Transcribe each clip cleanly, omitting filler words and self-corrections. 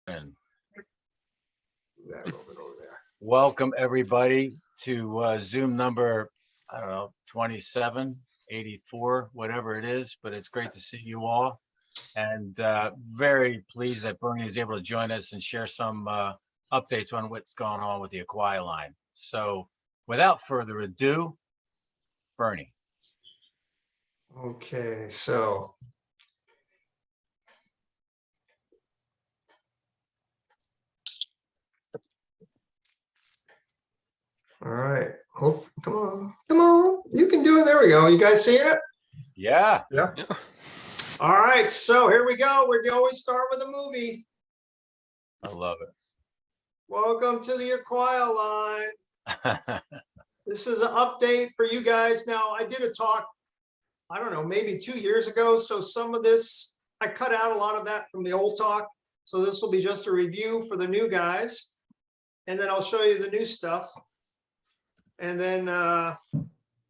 And That a little bit over there. welcome everybody to Zoom number, I don't know, 27, 84, whatever it is, but it's great to see you all. And very pleased that Bernie is able to join us and share some updates on what's going on with the Acquia line. So without further ado, Bernie. Okay, so all right. Oh, come on. You can do it. There we go. You guys seeing it? Yeah. Yeah. All right, so here we go. We always start with a movie. I love Welcome to the Acquia line. it. This is an update for you guys. Now, I did a talk, I don't know, maybe 2 years ago. So some of this, I cut out a lot of that from the old talk. So this will be just a review for the new guys. And then I'll show you the new stuff. And then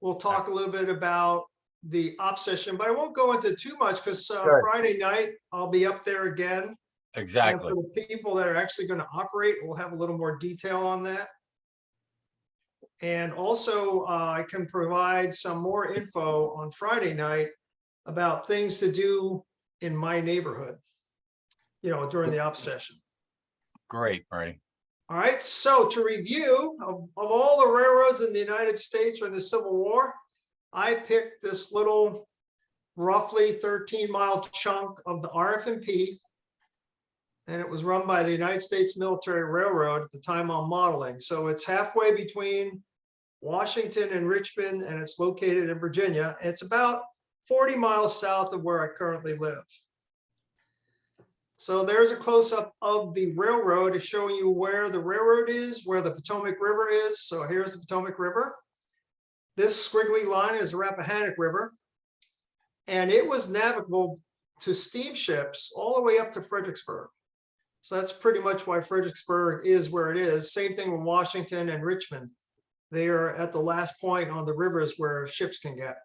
we'll talk a little bit about the op session, but I won't go into too much because Friday night I'll be up there again. Exactly. And for the people that are actually going to operate, we'll have a little more detail on that. And also I can provide some more info on Friday night about things to do in my neighborhood, you know, during the op session. Great, Bernie. All right, so to review, of all the railroads in the United States during the Civil War, I picked this little roughly 13-mile chunk of the RF&P, and it was run by the United States Military Railroad at the time I'm modeling. So it's halfway between Washington and Richmond, and it's located in Virginia. It's about 40 miles south of where I currently live. So there's a close-up of the railroad to show you where the railroad is, where the Potomac River is. So here's the Potomac River. This squiggly line is the Rappahannock River. And it was navigable to steamships all the way up to Fredericksburg. So that's pretty much why Fredericksburg is where it is. Same thing with Washington and Richmond. They are at the last point on the rivers where ships can get.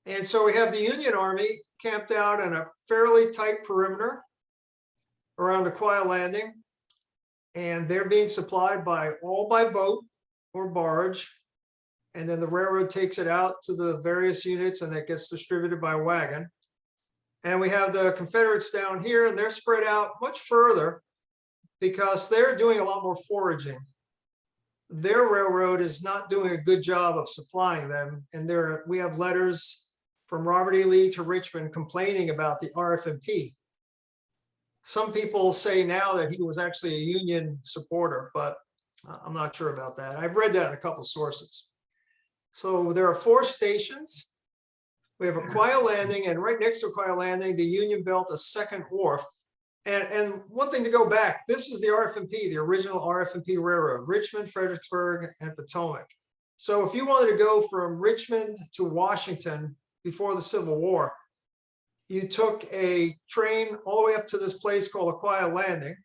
And so we have the Union Army camped out in a fairly tight perimeter around Acquia Landing. And they're being supplied all by boat or barge. And then the railroad takes it out to the various units and that gets distributed by wagon. And we have the Confederates down here, and they're spread out much further because they're doing a lot more foraging. Their railroad is not doing a good job of supplying them. And we have letters from Robert E. Lee to Richmond complaining about the RF&P. Some people say now that he was actually a Union supporter, but I'm not sure about that. I've read that in a couple of sources. So there are 4 stations. We have Acquia Landing, and right next to Acquia Landing, the Union built a second wharf. And one thing to go back, this is the RF&P, the original RF&P Railroad, Richmond, Fredericksburg, and Potomac. So if you wanted to go from Richmond to Washington before the Civil War, you took a train all the way up to this place called Acquia Landing,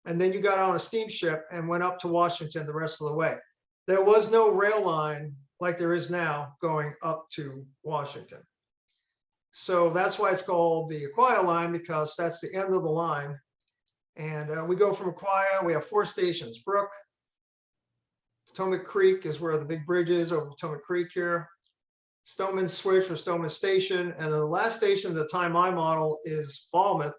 and then you got on a steamship and went up to Washington the rest of the way. There was no rail line like there is now going up to Washington. So that's why it's called the Acquia line, because that's the end of the line. And we go from Acquia, we have 4 stations. Brook, Potomac Creek is where the big bridge is over Potomac Creek here. Stoneman Switch or Stoneman Station. And then the last station, the time I model, is Falmouth.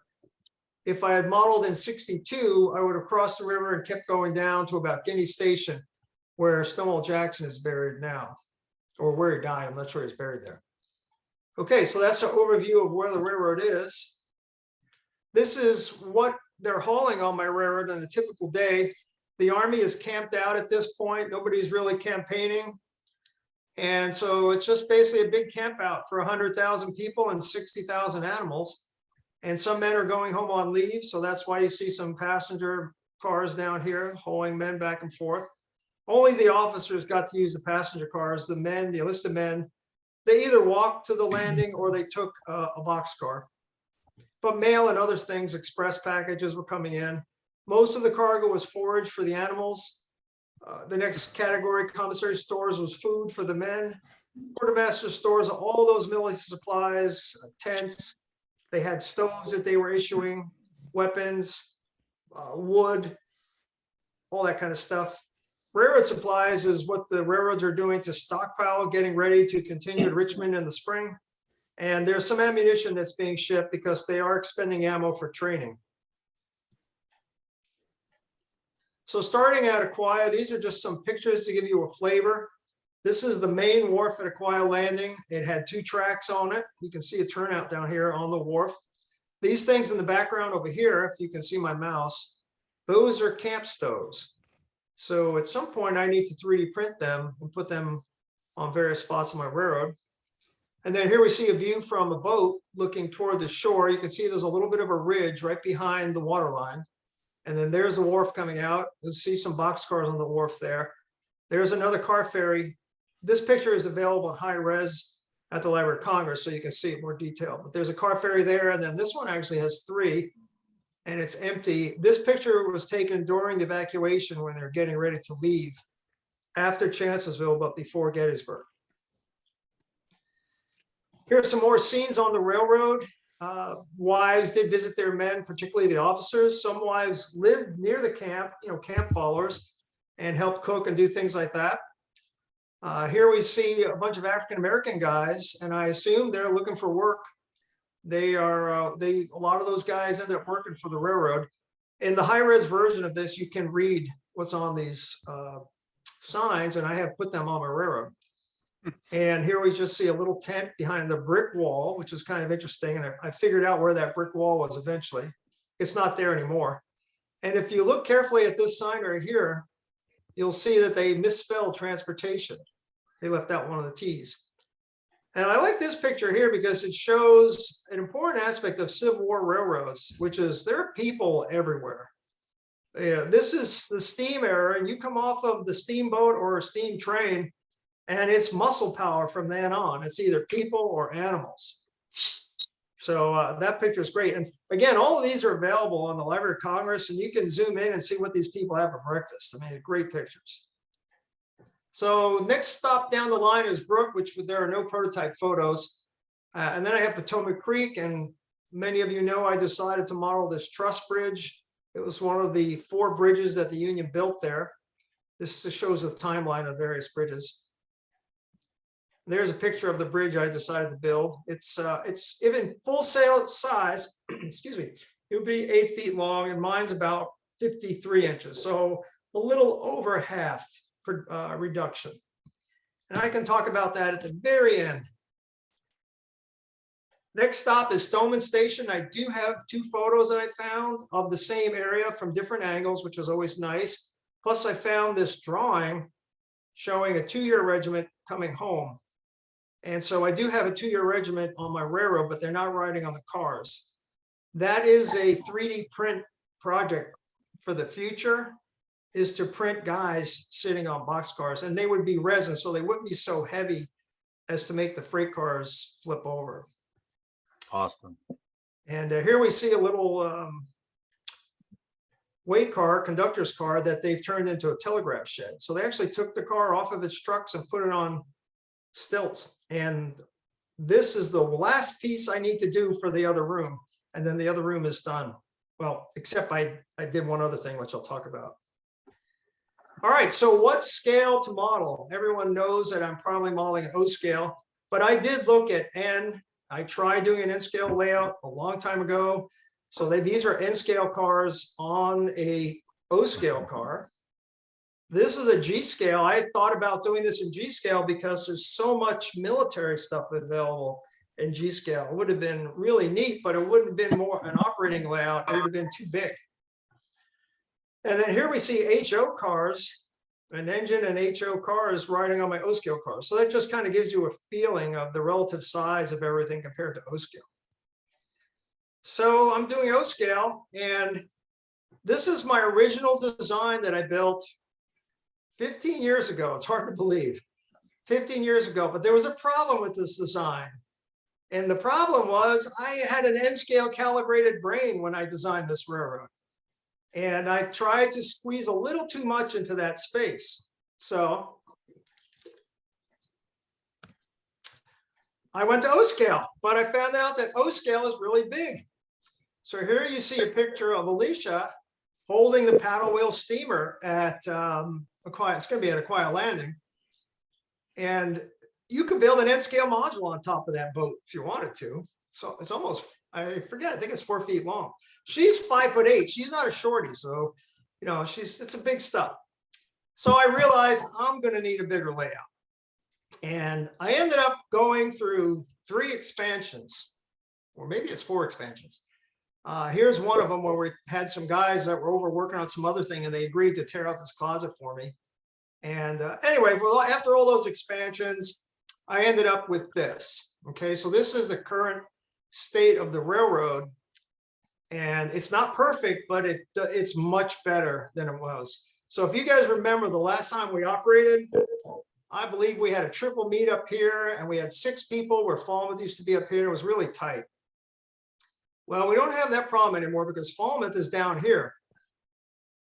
If I had modeled in 62, I would have crossed the river and kept going down to about Guinea Station, where Stonewall Jackson is buried now, or where he died. I'm not sure he's buried there. Okay, so that's an overview of where the railroad is. This is what they're hauling on my railroad on a typical day. The Army is camped out at this point. Nobody's really campaigning. And so it's just basically a big camp out for 100,000 people and 60,000 animals. And some men are going home on leave. So that's why you see some passenger cars down here hauling men back and forth. Only the officers got to use the passenger cars. The men, the enlisted men, they either walked to the landing or they took a boxcar. But mail and other things, express packages were coming in. Most of the cargo was forage for the animals. The next category, commissary stores, was food for the men. Quartermaster stores, all those military supplies, tents. They had stoves that they were issuing. weapons, wood, all that kind of stuff. Railroad supplies is what the railroads are doing to stockpile, getting ready to continue to Richmond in the spring. And there's some ammunition that's being shipped because they are expending ammo for training. So starting at Acquia, these are just some pictures to give you a flavor. This is the main wharf at Acquia Landing. It had 2 tracks on it. You can see a turnout down here on the wharf. These things in the background over here, if you can see my mouse, those are camp stoves. So at some point I need to 3D print them and put them on various spots on my railroad. And then here we see a view from a boat looking toward the shore. You can see there's a little bit of a ridge right behind the water line. And then there's the wharf coming out. You'll see some boxcars on the wharf there. There's another car ferry. This picture is available in high res at the Library of Congress, so you can see it more detailed. But there's a car ferry there, and then this one actually has 3, and it's empty. This picture was taken during the evacuation when they're getting ready to leave, after Chancellorsville, but before Gettysburg. Here's some more scenes on the railroad. Wives did visit their men, particularly the officers. Some wives lived near the camp, camp followers, and helped cook and do things like that. Here we see a bunch of African-American guys, and I assume they're looking for work. A lot of those guys ended up working for the railroad. In the high-res version of this, you can read what's on these signs, and I have put them on my railroad. And here we just see a little tent behind the brick wall, which is kind of interesting. And I figured out where that brick wall was eventually. It's not there anymore. And if you look carefully at this sign right here, you'll see that they misspelled transportation. They left out one of the T's. And I like this picture here because it shows an important aspect of Civil War railroads, which is there are people everywhere. This is the steam era, and you come off of the steamboat or a steam train, and it's muscle power from then on. It's either people or animals. So that picture is great. And again, all of these are available on the Library of Congress, and you can zoom in and see what these people have for breakfast. I mean, great pictures. So next stop down the line is Brook, which there are no prototype photos. And then I have Potomac Creek, and many of you know I decided to model this truss bridge. It was one of the 4 bridges that the Union built there. This shows a timeline of various bridges. There's a picture of the bridge I decided to build. It's even full size, excuse me, it would be 8 feet long, and mine's about 53 inches. So a little over half reduction. And I can talk about that at the very end. Next stop is Stoneman Station. I do have 2 photos that I found of the same area from different angles, which is always nice. Plus I found this drawing showing a 2-year regiment coming home. And so I do have a 2-year regiment on my railroad, but they're not riding on the cars. That is a 3D print project for the future, is to print guys sitting on boxcars, and they would be resin, so they wouldn't be so heavy as to make the freight cars flip over. Awesome. And here we see a little weight car, conductor's car, that they've turned into a telegraph shed. So they actually took the car off of its trucks and put it on stilts. And this is the last piece I need to do for the other room. And then the other room is done. Well, except I did one other thing, which I'll talk about. All right, so what scale to model? Everyone knows that I'm probably modeling an O scale, but I did look at N. I tried doing an N scale layout a long time ago. So these are N scale cars on a O scale car. This is a G scale. I had thought about doing this in G scale because there's so much military stuff available in G scale. It would have been really neat, but it wouldn't have been more an operating layout. It would have been too big. And then here we see HO cars, an engine and HO cars riding on my O scale car. So that just kind of gives you a feeling of the relative size of everything compared to O scale. So I'm doing O scale, and this is my original design that I built 15 years ago. It's hard to believe, 15 years ago, but there was a problem with this design. And the problem was I had an N scale calibrated brain when I designed this railroad. And I tried to squeeze a little too much into that space. So I went to O scale, but I found out that O scale is really big. So here you see a picture of Alicia holding the paddle wheel steamer at Acquia. It's going to be at Acquia Landing. And you could build an N-scale module on top of that boat if you wanted to. So it's almost, I forget, I think it's 4 feet long. She's 5'8". She's not a shorty. So, you know, it's a big stuff. So I realized I'm going to need a bigger layout. And I ended up going through 3 expansions, or maybe it's 4 expansions. Here's one of them where we had some guys that were over working on some other thing, and they agreed to tear out this closet for me. And anyway, well, after all those expansions, I ended up with this. Okay, so this is the current state of the railroad. And it's not perfect, but it's much better than it was. So if you guys remember the last time we operated, I believe we had a triple meet up here, and we had 6 people where Falmouth used to be up here. It was really tight. Well, we don't have that problem anymore because Falmouth is down here.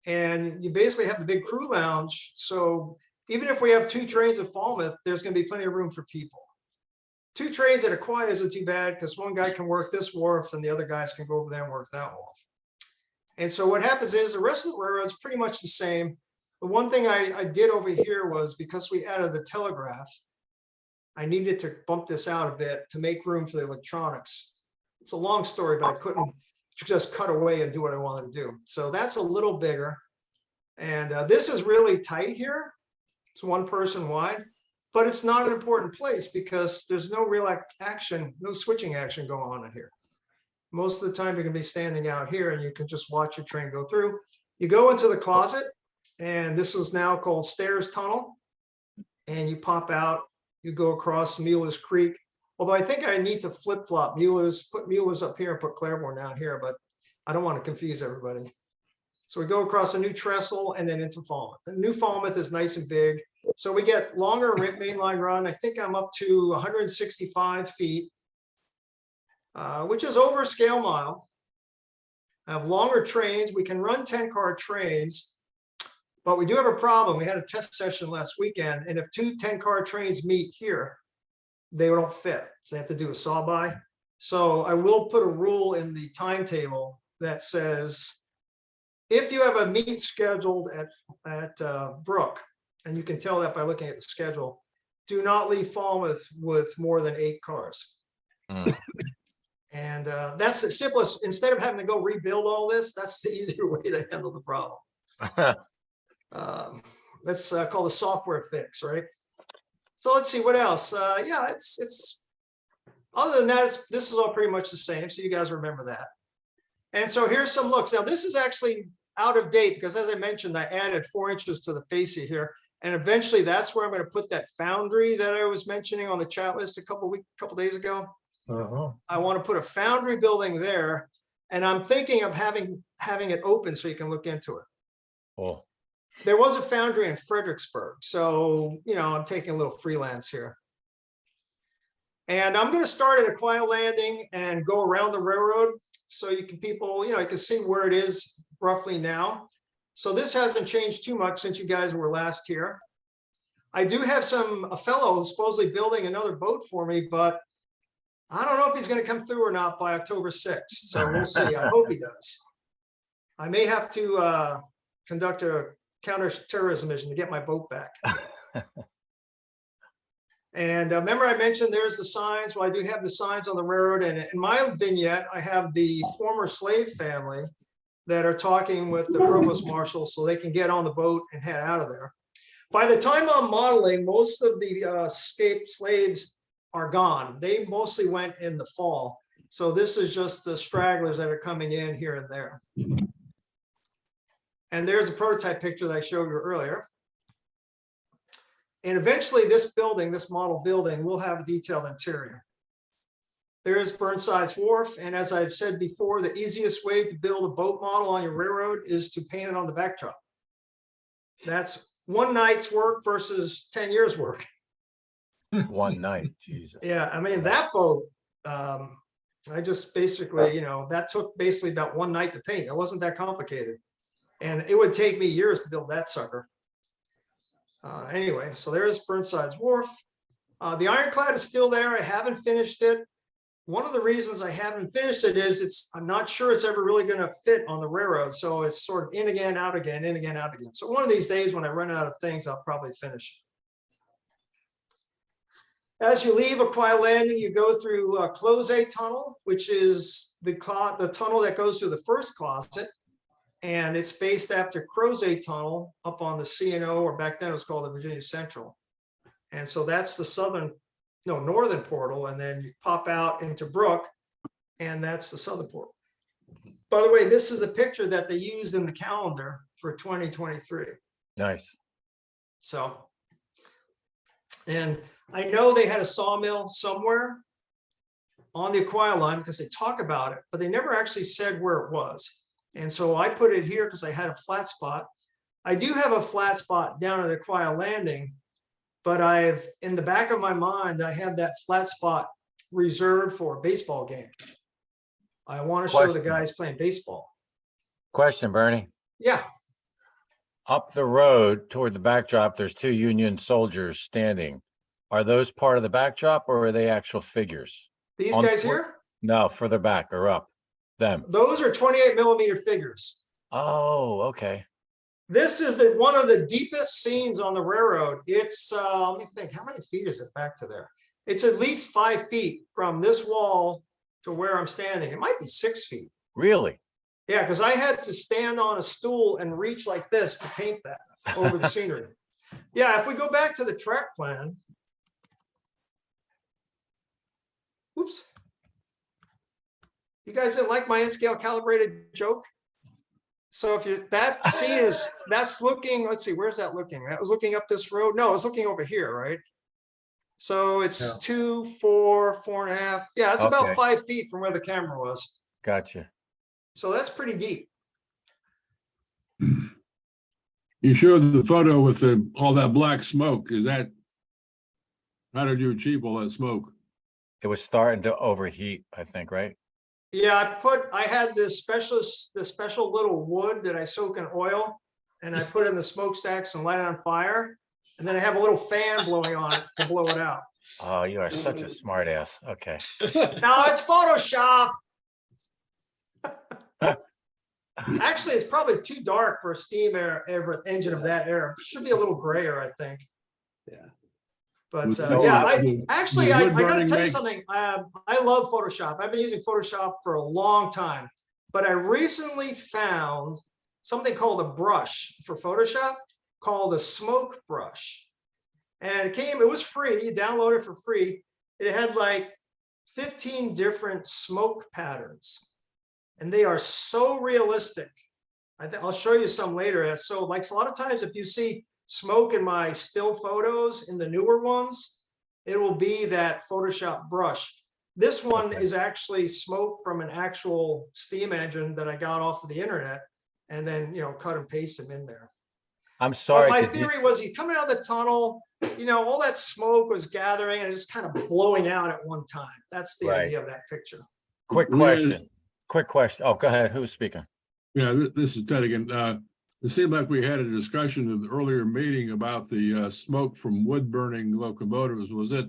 And you basically have the big crew lounge. So even if we have 2 trains at Falmouth, there's going to be plenty of room for people. 2 trains at Acquia isn't too bad because one guy can work this wharf and the other guys can go over there and work that wharf. And so what happens is the rest of the railroad's pretty much the same. The one thing I did over here was because we added the telegraph, I needed to bump this out a bit to make room for the electronics. It's a long story, but I couldn't just cut away and do what I wanted to do. So that's a little bigger. And this is really tight here. It's 1 person wide, but it's not an important place because there's no real action, no switching action going on in here. Most of the time you're going to be standing out here and you can just watch your train go through. You go into the closet, and this is now called Stairs Tunnel. And you pop out, you go across Mueller's Creek. Although I think I need to flip-flop Mueller's, put Mueller's up here and put Claiborne down here, but I don't want to confuse everybody. So we go across a new trestle and then into Falmouth. The new Falmouth is nice and big. So we get longer mainline run. I think I'm up to 165 feet, which is over scale mile. I have longer trains. We can run 10-car trains, but we do have a problem. We had a test session last weekend, and if 2 10-car trains meet here, they don't fit. So they have to do a saw-by. So I will put a rule in the timetable that says, if you have a meet scheduled at Brook, and you can tell that by looking at the schedule, do not leave Falmouth with more than 8 cars. And that's the simplest. Instead of having to go rebuild all this, that's the easier way to handle the problem. Let's call the software fix, right? So let's see what else. Yeah, it's other than that, this is all pretty much the same. So you guys remember that. And so here's some looks. Now this is actually out of date because, as I mentioned, I added 4 inches to the fascia here. And eventually that's where I'm going to put that foundry that I was mentioning on the chat list a couple days ago. I want to put a foundry building there, and I'm thinking of having it open so you can look into it. Oh. There was a foundry in Fredericksburg, so you know I'm taking a little freelance here. And I'm going to start at Acquia Landing and go around the railroad so you can you can see where it is roughly now. So this hasn't changed too much since you guys were last here. I do have a fellow supposedly building another boat for me, but I don't know if he's going to come through or not by October 6th. So we'll see. I hope he does. I may have to conduct a counterterrorism mission to get my boat back. And remember I mentioned there's the signs. Well, I do have the signs on the railroad. And in my vignette, I have the former slave family that are talking with the provost marshal so they can get on the boat and head out of there. By the time I'm modeling, most of the escaped slaves are gone. They mostly went in the fall. So this is just the stragglers that are coming in here and there. And there's a prototype picture that I showed you earlier. And eventually this building, this model building, will have a detailed interior. There's Burnside's Wharf. And as I've said before, the easiest way to build a boat model on your railroad is to paint it on the backdrop. That's 1 night's work versus 10 years work. 1 night, Jesus. Yeah, I mean, that boat, I just basically, that took basically about 1 night to paint. It wasn't that complicated. And it would take me years to build that sucker. Anyway, so there's Burnside's Wharf. The ironclad is still there. I haven't finished it. one of the reasons I haven't finished it is I'm not sure it's ever really going to fit on the railroad. So it's sort of in again, out again, in again, out again. So one of these days when I run out of things, I'll probably finish it. As you leave Acquia Landing, you go through Closet Tunnel, which is the tunnel that goes through the first closet. And it's based after Crozet Tunnel up on the C&O, or back then it was called the Virginia Central. And so that's the northern portal, and then you pop out into Brook, and that's the southern portal. By the way, this is the picture that they used in the calendar for 2023. Nice. So, and I know they had a sawmill somewhere on the Acquia line because they talk about it, but they never actually said where it was. And so I put it here because I had a flat spot. I do have a flat spot down at Acquia Landing, but in the back of my mind, I have that flat spot reserved for a baseball game. I want to show the guys playing baseball. Question, Bernie. Yeah. Up the road toward the backdrop, there's 2 Union soldiers standing. Are those part of the backdrop, or are they actual figures? These guys here? No, further back or up. Them. Those are 28mm figures. Oh, okay. This is one of the deepest scenes on the railroad. It's, let me think, how many feet is it back to there? It's at least 5 feet from this wall to where I'm standing. It might be 6 feet. Really? Yeah, because I had to stand on a stool and reach like this to paint that over the scenery. Yeah, if we go back to the track plan. Oops. You guys didn't like my N-scale calibrated joke? So if that scene that's looking, let's see, where's that looking? That was looking up this road. No, it's looking over here, right? So it's 2, 4, 4.5. Yeah, it's about 5 feet from where the camera was. Gotcha. So that's pretty deep. You showed the photo with all that black smoke. How did you achieve all that smoke? It was starting to overheat, I think, right? Yeah, I had this special little wood that I soak in oil, and I put in the smokestacks and light it on fire. And then I have a little fan blowing on it to blow it out. Oh, you are such a smart ass. Okay. No, it's Photoshop. Actually, it's probably too dark for a steam engine of that era. It should be a little grayer, I think. Yeah. But yeah, I got to tell you something. I love Photoshop. I've been using Photoshop for a long time, but I recently found something called a brush for Photoshop called a smoke brush. And it was free. You download it for free. It had like 15 different smoke patterns, and they are so realistic. I'll show you some later. So like a lot of times if you see smoke in my still photos in the newer ones, it will be that Photoshop brush. This one is actually smoke from an actual steam engine that I got off of the internet, and then cut and paste them in there. I'm sorry. But my theory was he's coming out of the tunnel, all that smoke was gathering and just kind of blowing out at one time. That's the idea of that picture. Quick question. Oh, go ahead. Who's speaking? Yeah, this is Ted again. It seemed like we had a discussion in the earlier meeting about the smoke from wood burning locomotives. Was it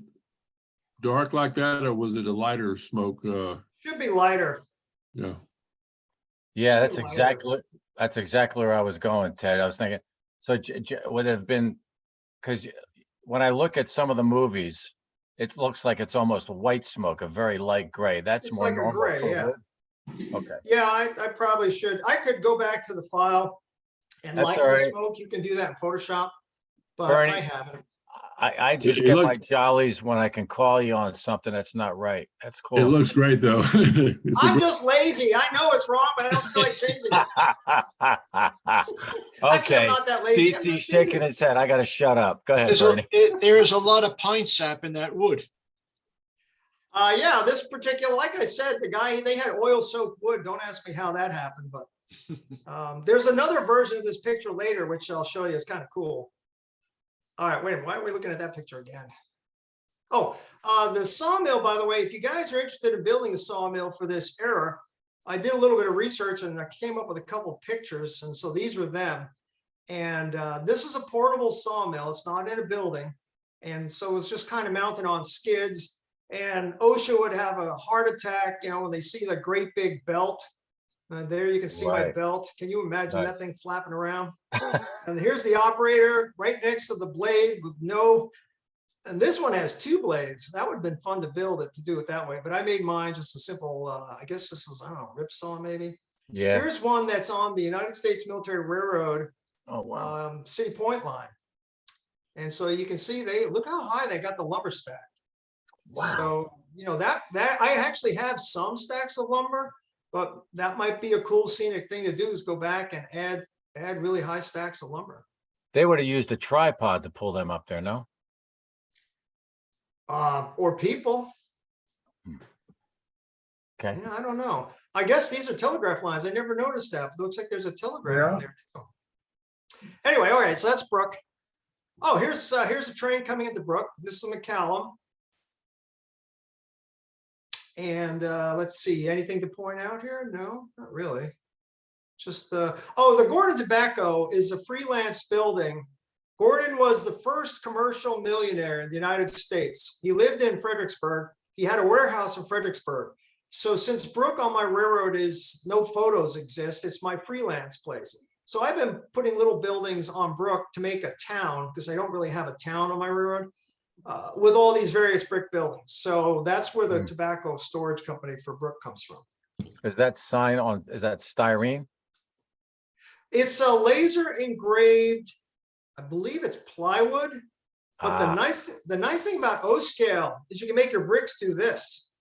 dark like that, or was it a lighter smoke? Should be lighter. Yeah. Yeah, that's exactly where I was going, Ted. I was thinking, so would it have been, because when I look at some of the movies, it looks like it's almost white smoke, a very light gray. It's more like normal. A gray, yeah. Wood? Okay. Yeah, I probably should. I could go back to the file and light the smoke. You can do that in Photoshop, but Bernie, I haven't. I just get my jollies when I can call you on something that's not right. That's cool. It looks great though. I'm just lazy. I know it's wrong, but I don't feel like changing it. Okay. Actually, I'm not that lazy. DC's shaking his head. I got to shut up. Go ahead, Bernie. There is a lot of pine sap in that wood. Yeah, this particular, like I said, they had oil soaked wood. Don't ask me how that happened, but there's another version of this picture later, which I'll show you. It's kind of cool. All right, wait a minute. Why are we looking at that picture again? Oh, the sawmill, by the way, if you guys are interested in building a sawmill for this era, I did a little bit of research and I came up with a couple of pictures. And so these were them. And this is a portable sawmill. It's not in a building. And so it's just kind of mounted on skids. And OSHA would have a heart attack, when they see the great big belt. There you can see my Right. belt. Can you imagine Right. that thing flapping around? And here's the operator right next to the blade with no, and this one has 2 blades. That would have been fun to build it, to do it that way. But I made mine just a simple, I guess this was, I don't know, ripsaw maybe. Yeah. Here's one that's on the United States Military Railroad Oh, wow. City Point line. And so you can see look how high they got the lumber stack. Wow. So, that I actually have some stacks of lumber, but that might be a cool scenic thing to do, is go back and add really high stacks of lumber. They would have used a tripod to pull them up there, no? Or people. Okay. Yeah, I don't know. I guess these are telegraph lines. I never noticed that. It looks like there's a telegraph in there too. Anyway, all right, so that's Brook. Oh, here's a train coming into Brook. This is McCallum. And let's see, anything to point out here? No, not really. Just the Gordon Tobacco is a freelance building. Gordon was the first commercial millionaire in the United States. He lived in Fredericksburg. He had a warehouse in Fredericksburg. So since Brook on my railroad is no photos exist, it's my freelance place. So I've been putting little buildings on Brook to make a town, because I don't really have a town on my railroad, with all these various brick buildings. So that's where the tobacco storage company for Brook comes from. Is that styrene? It's a laser engraved, I believe it's plywood. But the nice thing about O-scale is you can make your bricks do this.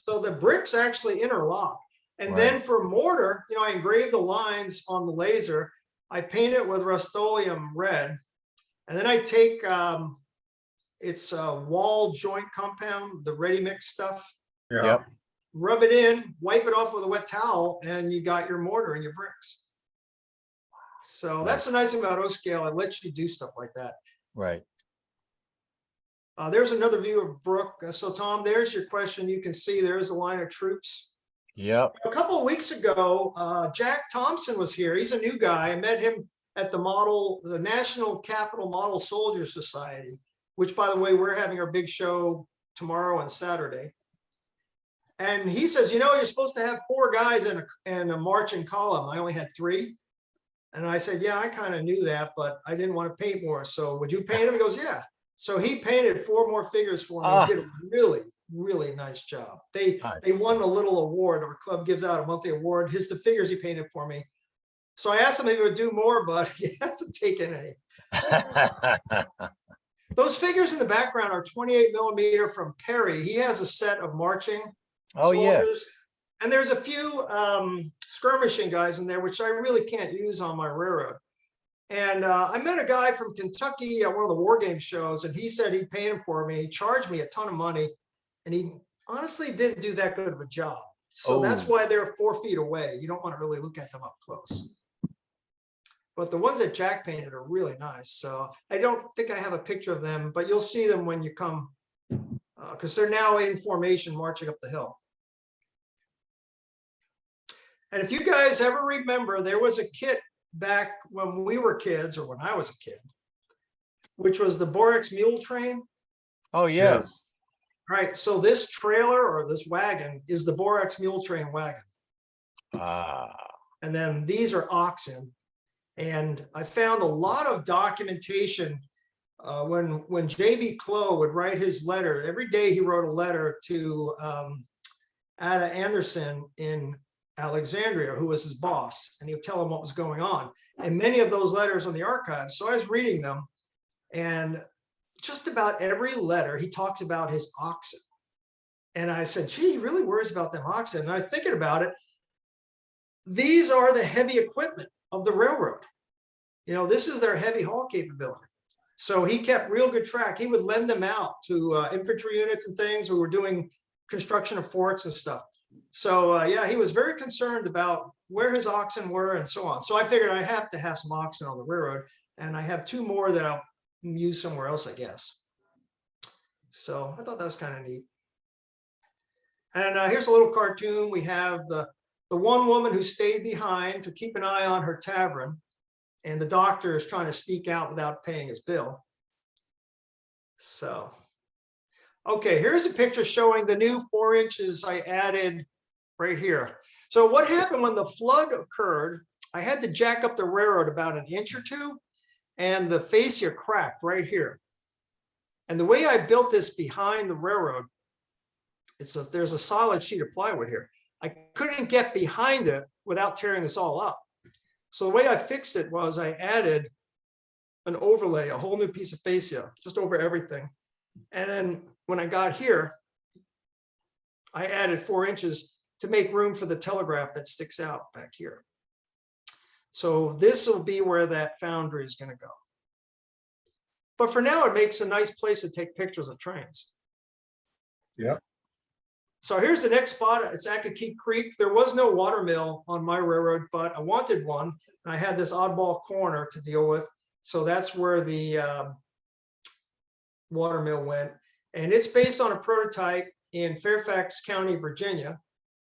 So the bricks actually interlock. And then for mortar, I engrave the lines on the laser. I paint it with Rust-Oleum red. And then I take, it's a wall joint compound, the ready mix stuff. Yep. Rub it in, wipe it off with a wet towel, and you got your mortar and your bricks. So that's the nice thing about O-scale. It lets you do stuff like that. Right. There's another view of Brook. So Tom, there's your question. You can see there's a line of troops. Yep. A couple of weeks ago, Jack Thompson was here. He's a new guy. I met him at the National Capital Model Soldier Society, which, by the way, we're having our big show tomorrow and Saturday. And he says, you're supposed to have 4 guys in a marching column. I only had 3. And I said, yeah, I kind of knew that, but I didn't want to paint more. So would you paint them? He goes, yeah. So he painted 4 more figures for me. He did a really, really nice job. They won a little award. Our club gives out a monthly award. The figures he painted for me. So I asked him if he would do more, but he had to take in any. Those figures in the background are 28 millimeter from Perry. He has a set of marching soldiers. And there's a few skirmishing guys in there, which I really can't use on my railroad. And I met a guy from Kentucky at one of the war game shows, and he said he'd pay him for me. He charged me a ton of money, and he honestly didn't do that good of a job. So that's why they're 4 feet away. You don't want to really look at them up close. But the ones that Jack painted are really nice. So I don't think I have a picture of them, but you'll see them when you come, because they're now in formation marching up the hill. And if you guys ever remember, there was a kit back when we were kids, or when I was a kid, which was the Borex mule train. Oh, yeah. Right. So this trailer or this wagon is the Borex mule train wagon. And then these are oxen. And I found a lot of documentation when J.B. Clough would write his letter. Every day he wrote a letter to Ada Anderson in Alexandria, who was his boss, and he would tell him what was going on. And many of those letters on the archives. So I was reading them, and just about every letter he talks about his oxen. And I said, gee, he really worries about them oxen. And I was thinking about it. These are the heavy equipment of the railroad. This is their heavy haul capability. So he kept real good track. He would lend them out to infantry units and things who were doing construction of forts and stuff. So yeah, he was very concerned about where his oxen were and so on. So I figured I have to have some oxen on the railroad, and I have 2 more that I'll use somewhere else, I guess. So I thought that was kind of neat. And here's a little cartoon. We have the one woman who stayed behind to keep an eye on her tavern, and the doctor is trying to sneak out without paying his bill. So Okay, here's a picture showing the new 4 inches I added right here. So what happened when the flood occurred, I had to jack up the railroad about an inch or two, and the fascia cracked right here. And the way I built this behind the railroad, there's a solid sheet of plywood here. I couldn't get behind it without tearing this all up. So the way I fixed it was I added an overlay, a whole new piece of fascia just over everything. And then when I got here, I added 4 inches to make room for the telegraph that sticks out back here. So this will be where that foundry is going to go. But for now, it makes a nice place to take pictures of trains. Yeah. So here's the next spot. It's Acquia Creek. There was no water mill on my railroad, but I wanted one. And I had this oddball corner to deal with. So that's where the water mill went. And it's based on a prototype in Fairfax County, Virginia,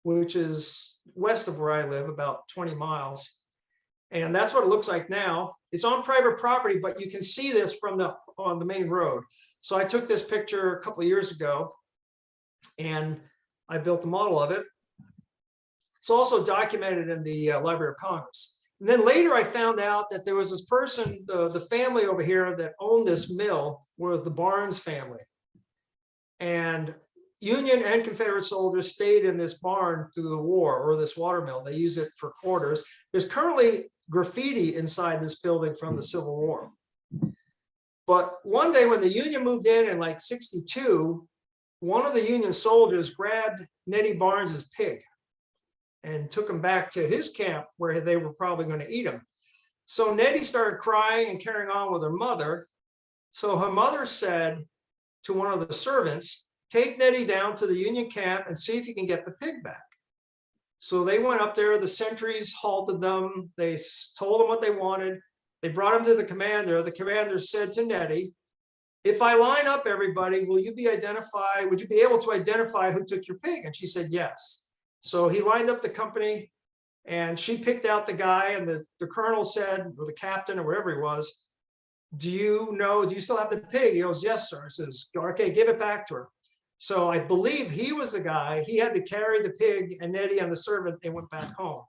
which is west of where I live, about 20 miles. And that's what it looks like now. It's on private property, but you can see this from on the main road. So I took this picture a couple of years ago and I built the model of it. It's also documented in the Library of Congress. And then later I found out that there was this person, the family over here that owned this mill was the Barnes family. And Union and Confederate soldiers stayed in this barn through the war, or this water mill. They use it for quarters. There's currently graffiti inside this building from the Civil War. But one day when the Union moved in like 62, one of the Union soldiers grabbed Nettie Barnes's pig and took him back to his camp where they were probably going to eat him. So Nettie started crying and carrying on with her mother. So her mother said to one of the servants, take Nettie down to the Union camp and see if you can get the pig back. So they went up there, the sentries halted them. They told them what they wanted. They brought him to the commander. The commander said to Nettie, if I line up everybody, would you be able to identify who took your pig? And she said, yes. So he lined up the company and she picked out the guy, and the colonel said, or the captain or wherever he was, do you still have the pig? He goes, yes, sir. He says, okay, give it back to her. So I believe he was the guy. He had to carry the pig, and Nettie and the servant, they went back home.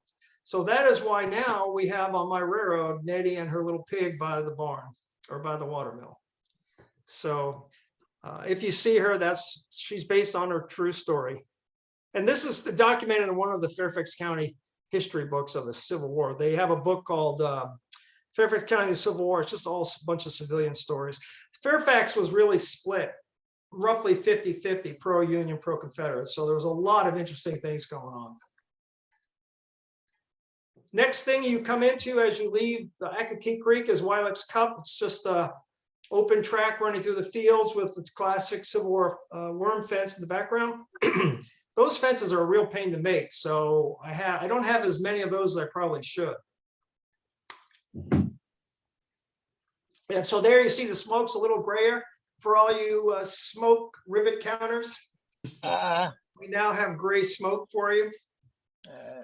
So that is why now we have on my railroad, Nettie and her little pig by the barn or by the water mill. So if you see her, she's based on her true story. And this is documented in one of the Fairfax County history books of the Civil War. They have a book called Fairfax County Civil War. It's just all a bunch of civilian stories. Fairfax was really split, roughly 50-50, pro-Union, pro-Confederate. So there was a lot of interesting things going on. Next thing you come into as you leave the Acquia Creek is Wylick's Cup. It's just a open track running through the fields with the classic Civil War worm fence in the background. Those fences are a real pain to make. So I don't have as many of those as I probably should. And so there you see the smoke's a little grayer for all you smoke rivet counters. We now have gray smoke for you.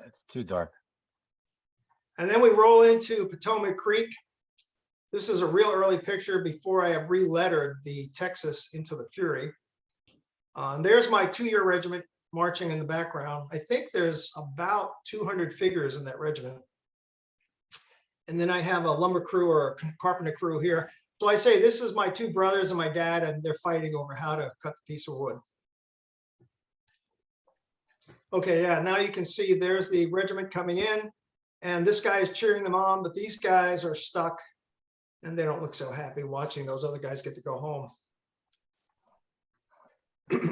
It's too dark. And then we roll into Potomac Creek. This is a real early picture before I have re-lettered the Texas into the Fury. There's my 2-year regiment marching in the background. I think there's about 200 figures in that regiment. And then I have a lumber crew or a carpenter crew here. So I say, this is my 2 brothers and my dad, and they're fighting over how to cut the piece of wood. Okay, yeah, now you can see there's the regiment coming in, and this guy is cheering them on, but these guys are stuck and they don't look so happy watching those other guys get to go home.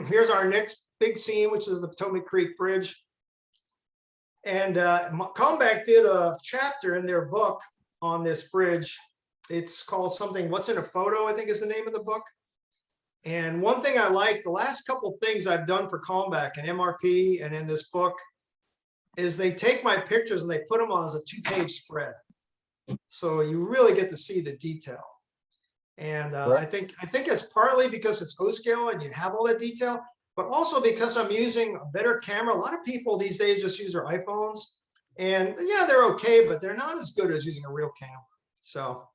Here's our next big scene, which is the Potomac Creek Bridge. And Kalmbach did a chapter in their book on this bridge. It's called something, What's in a Photo, I think is the name of the book. And one thing I like, the last couple of things I've done for Kalmbach and MRP and in this book is they take my pictures and they put them on as a 2-page spread. So you really get to see the detail. And Right. I think it's partly because it's O-scale and you have all that detail, but also because I'm using a better camera. A lot of people these days just use their iPhones, and yeah, they're okay, but they're not as good as using a real camera. So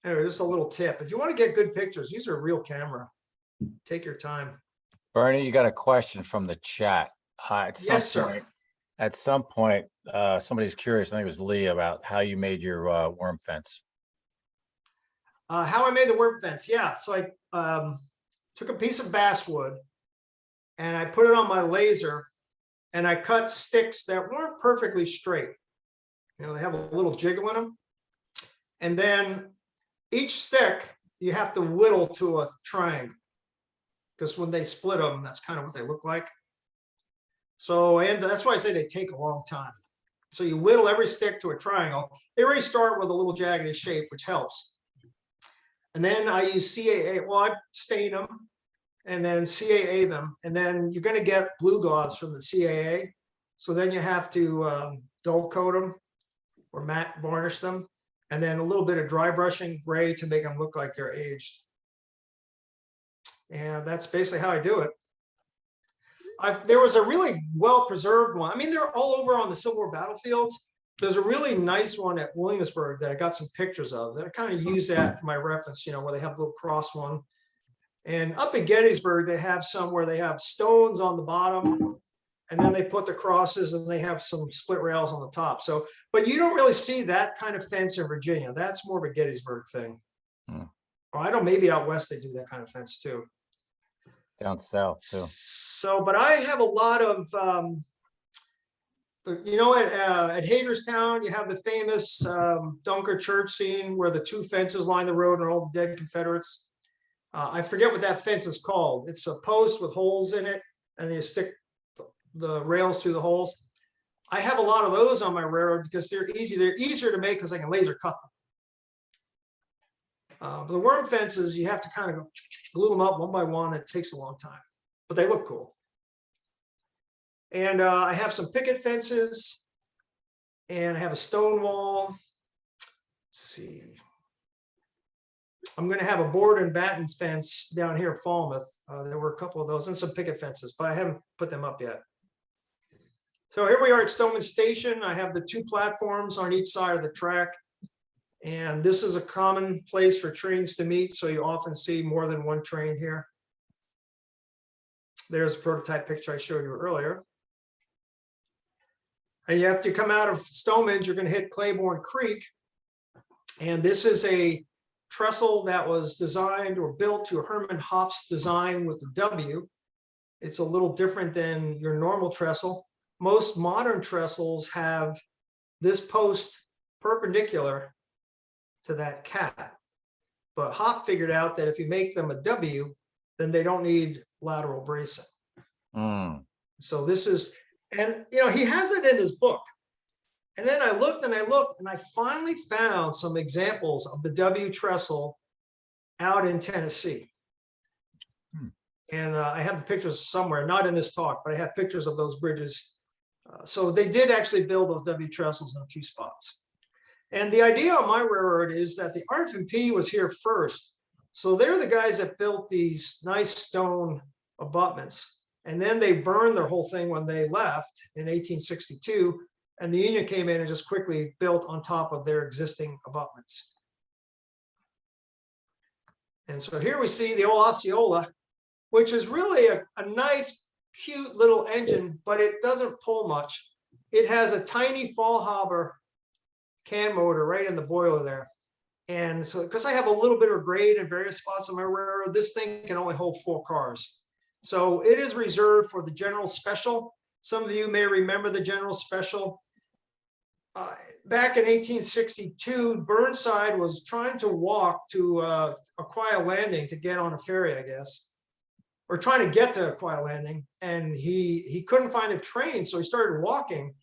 anyway, just a little tip. If you want to get good pictures, use a real camera. Take your time. Bernie, you got a question from the chat. Yes, sir. At some point, somebody's curious, I think it was Lee, about how you made your worm fence. How I made the worm fence. Yeah, so I took a piece of basswood and I put it on my laser and I cut sticks that weren't perfectly straight. You know, they have a little jiggle in them. And then each stick, you have to whittle to a triangle, because when they split them, that's kind of what they look like. So, and that's why I say they take a long time. So you whittle every stick to a triangle. They already start with a little jaggedy shape, which helps. And then I use CAA. Well, I stain them and then CAA them. And then you're going to get glue gauze from the CAA. So then you have to dull coat them or matte varnish them. And then a little bit of dry brushing gray to make them look like they're aged. And that's basically how I do it. There was a really well-preserved one. I mean, they're all over on the Civil War battlefields. There's a really nice one at Williamsburg that I got some pictures of that I kind of use that for my reference, you know, where they have the little cross one. And up at Gettysburg, they have some where they have stones on the bottom and then they put the crosses and they have some split rails on the top. So, but you don't really see that kind of fence in Virginia. That's more of a Gettysburg thing. Or I don't, maybe out west they do that kind of fence too. Down south too. So, but I have a lot of, you know, at Hagerstown, you have the famous Dunker Church scene where the two fences line the road and all the dead Confederates. I forget what that fence is called. It's a post with holes in it, and you stick the rails through the holes. I have a lot of those on my railroad because they're easy. They're easier to make because I can laser cut them. The worm fences, you have to kind of glue them up one by one. It takes a long time, but they look cool. And I have some picket fences and I have a stone wall. Let's see. I'm going to have a board and batten fence down here at Falmouth. There were a couple of those and some picket fences, but I haven't put them up yet. So here we are at Stoneman Station. I have the two platforms on each side of the track. And this is a common place for trains to meet. So you often see more than one train here. There's a prototype picture I showed you earlier. And you have to come out of Stoneman, you're going to hit Claiborne Creek. And this is a trestle that was designed or built to Herman Hopp's design with the W. It's a little different than your normal trestle. Most modern trestles have this post perpendicular to that cat. But Hopp figured out that if you make them a W, then they don't need lateral bracing. So this is, and you know, he has it in his book. And then I looked and I looked and I finally found some examples of the W trestle out in Tennessee. And I have the pictures somewhere, not in this talk, but I have pictures of those bridges. So they did actually build those W trestles in a few spots. And the idea on my railroad is that the RF&P was here first. So they're the guys that built these nice stone abutments. And then they burned their whole thing when they left in 1862. And the Union came in and just quickly built on top of their existing abutments. And so here we see the old Osceola, which is really a nice, cute little engine, but it doesn't pull much. It has a tiny Faulhaber can motor right in the boiler there. And so, because I have a little bit of grade in various spots on my railroad, this thing can only hold 4 cars. So it is reserved for the General Special. Some of you may remember the General Special. Back in 1862, Burnside was trying to walk to Acquia Landing to get on a ferry, I guess, or trying to get to Acquia Landing. And he couldn't find a train, so he started walking.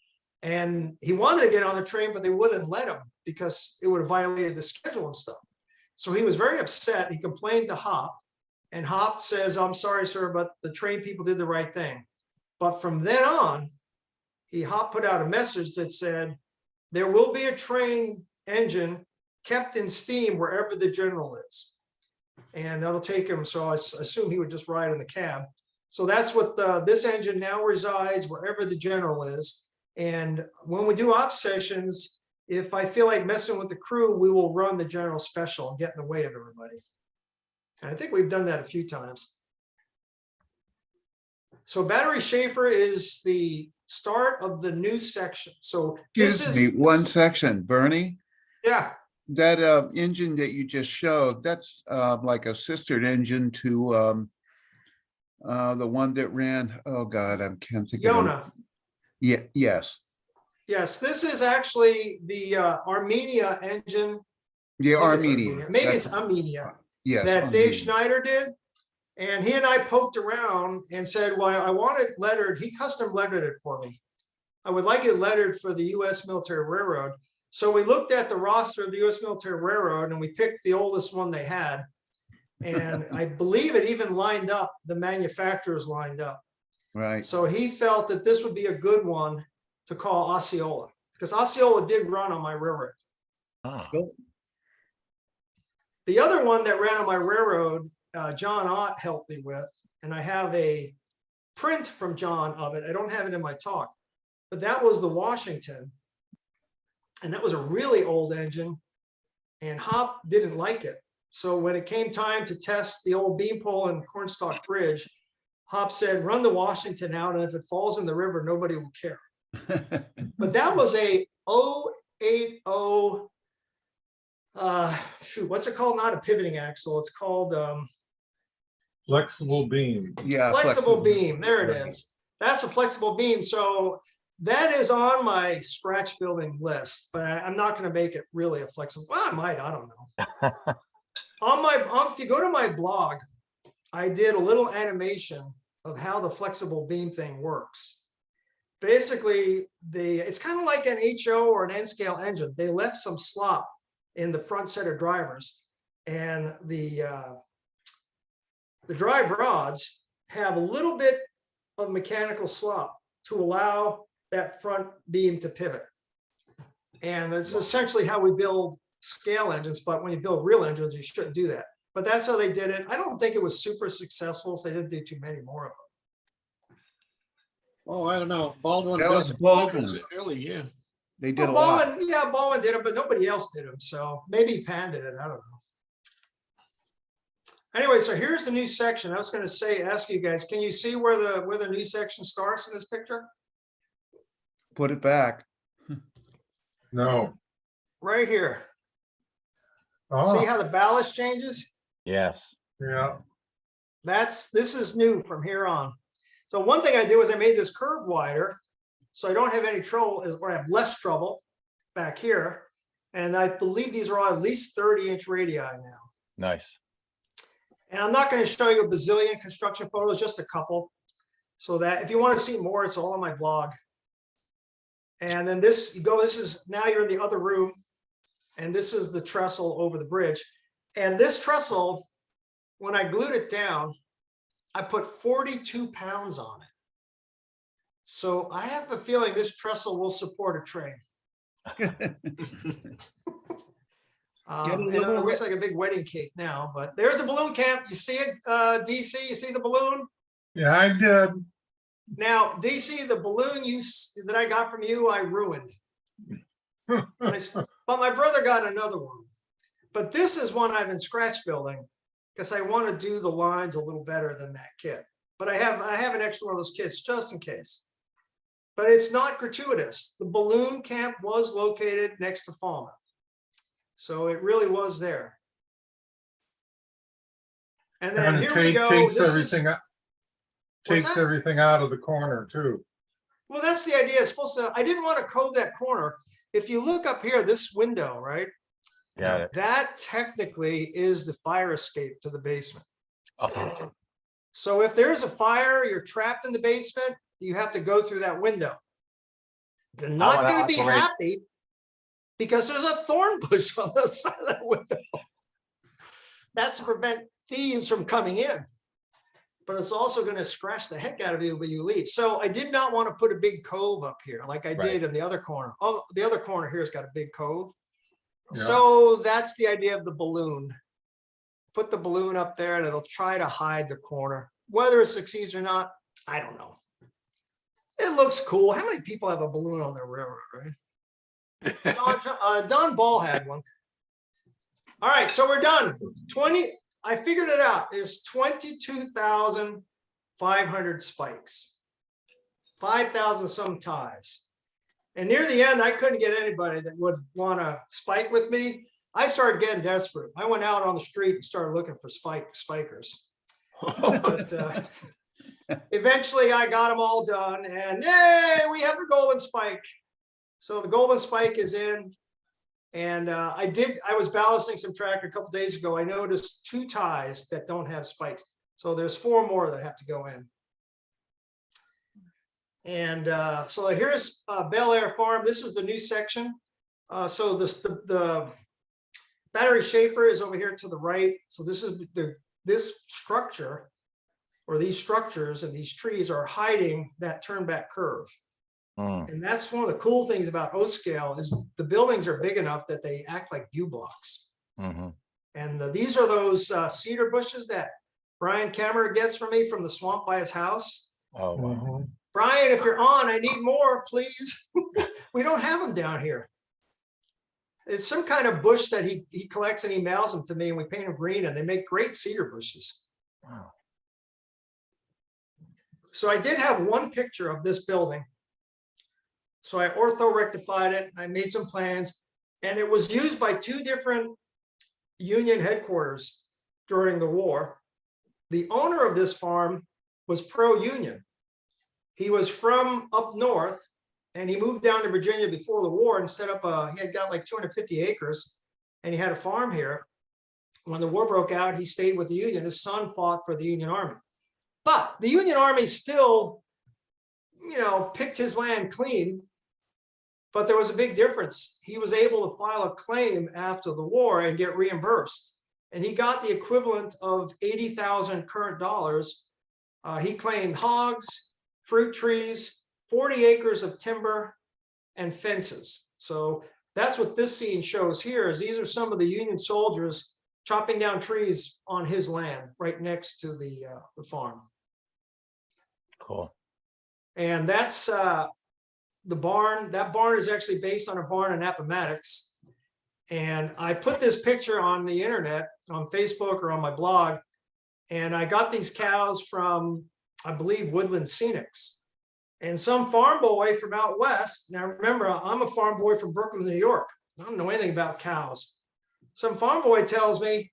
And he wanted to get on the train, but they wouldn't let him because it would have violated the schedule and stuff. So he was very upset. He complained to Hopp, and Hopp says, "I'm sorry, sir, but the train people did the right thing." But from then on, Hopp put out a message that said, there will be a train engine kept in steam wherever the general is. And that'll take him. So I assume he would just ride in the cab. So that's what this engine now resides, wherever the general is. And when we do op sessions, if I feel like messing with the crew, we will run the General Special and get in the way of everybody. And I think we've done that a few times. So Battery Schaefer is the start of the new section. So this Excuse is me, one section, Bernie, Yeah, that engine that you just showed, that's like a sister engine to the one that ran, oh God, I can't think of it. Yona. Yeah, yes, Yes, this is actually the Armenia engine. the I think it's Armenian. Maybe that's- it's Armenia Yes. that Dave Armenian. Schneider did. And he and I poked around and said, well, I want it lettered. He custom lettered it for me. I would like it lettered for the US Military Railroad. So we looked at the roster of the US Military Railroad and we picked the oldest one they had. And I believe it even lined up, the manufacturers lined up. Right. So he felt that this would be a good one to call Osceola, because Osceola did run on my railroad. Ah, The other one that ran on my railroad, John Ott helped me with, and I have a print from John of it. I don't have it in my talk, but that was the Washington. And that was a really old engine, and Hop didn't like it. So when it came time to test the old beanpole and Cornstalk Bridge, Hop said, run the Washington out, and if it falls in the river, nobody will care. But that was a 080, shoot, what's it called? Not a pivoting axle. It's called Flexible beam. Yeah. flexible beam. There it Right. is. That's a flexible beam. So that is on my scratch building list, but I'm not going to make it really a flexible. Well, I might. I don't know. If you go to my blog, I did a little animation of how the flexible beam thing works. Basically, it's kind of like an HO or an N-scale engine. They left some slop in the front set of drivers, and the drive rods have a little bit of mechanical slop to allow that front beam to pivot. And that's essentially how we build scale engines, but when you build real engines, you shouldn't do that. But that's how they did it. I don't think it was super successful, so they didn't do too many more of them. Oh, I don't know. Baldwin That was does it Baldwin. really, yeah. They did Well, a lot. Baldwin did it, but nobody else did them. So maybe Pan did it. I don't know. Anyway, so here's the new section. I was going to ask you guys, can you see where the new section starts in this picture? Put it back. No. Right here. Oh, See how the ballast changes? yes. yeah. This is new from here on. So one thing I do is I made this curve wider, so I don't have any trouble, or I have less trouble back here. And I believe these are all at least 30-inch radii now. Nice. And I'm not going to show you a bazillion construction photos, just a couple. So that if you want to see more, it's all on my blog. And then this is now you're in the other room. And this is the trestle over the bridge. And this trestle, when I glued it down, I put 42 pounds on it. So I have a feeling this trestle will support a train. And it looks like a big wedding cake now, but there's the balloon camp. You see it, DC? You see the balloon? Yeah, I did. Now, DC, the balloon that I got from you, I ruined. But my brother got another one. But this is one I've been scratch building because I want to do the lines a little better than that kit. But I have an extra one of those kits just in case. But it's not gratuitous. The balloon camp was located next to Falmouth. So it really was there. And then And here we go. Takes everything out of the corner too. Well, that's the idea. It's supposed to, I didn't want to cove that corner. If you look up here, this window, right? Got it. That technically is the fire escape to the basement. Oh, So if there's a fire, you're trapped in the basement, you have to go through that window. You're not wanna going to be operate- happy because there's a thorn bush on the side of that window. That's to prevent thieves from coming in. But it's also going to scratch the heck out of you when you leave. So I did not want to put a big cove up here like I did in the other corner. Oh, the other corner here has got a big cove. Yeah. So that's the idea of the balloon. Put the balloon up there and it'll try to hide the corner. Whether it succeeds or not, I don't know. It looks cool. How many people have a balloon on their railroad, right? Don Ball had one. All right, so we're done. I figured it out. It's 22,000 500 spikes, 5,000 some ties. And near the end, I couldn't get anybody that would want to spike with me. I started getting desperate. I went out on the street and started looking for spikers. But eventually I got them all done, and yay, we have the golden spike. So the golden spike is in. And I was ballasting some track a couple days ago. I noticed 2 ties that don't have spikes. So there's 4 more that have to go in. And so here's Bel Air Farm. This is the new section. So the Battery Schaefer is over here to the right. So this is this structure, or these structures and these trees are hiding that turnback curve. And that's one of the cool things about O scale is the buildings are big enough that they act like view blocks. And these are those cedar bushes that Brian Kammerer gets from me from the swamp by his house. Oh, wow. Brian, if you're on, I need more, please. We don't have them down here. It's some kind of bush that he collects and he mails them to me, and we paint them green, and they make great cedar bushes. Wow. So I did have one picture of this building. So I ortho rectified it. I made some plans, and it was used by 2 different Union headquarters during the war. The owner of this farm was pro-Union. He was from up north, and he moved down to Virginia before the war and set up he had got like 250 acres, and he had a farm here. When the war broke out, he stayed with the Union. His son fought for the Union Army. But the Union Army still, picked his land clean. But there was a big difference. He was able to file a claim after the war and get reimbursed. And he got the equivalent of 80,000 current dollars. He claimed hogs, fruit trees, 40 acres of timber, and fences. So that's what this scene shows here, is these are some of the Union soldiers chopping down trees on his land right next to the farm. Cool. And that's the barn. That barn is actually based on a barn in Appomattox. And I put this picture on the internet, on Facebook or on my blog. And I got these cows from, I believe, Woodland Scenics. And some farm boy from out west, now remember, I'm a farm boy from Brooklyn, New York. I don't know anything about cows. Some farm boy tells me,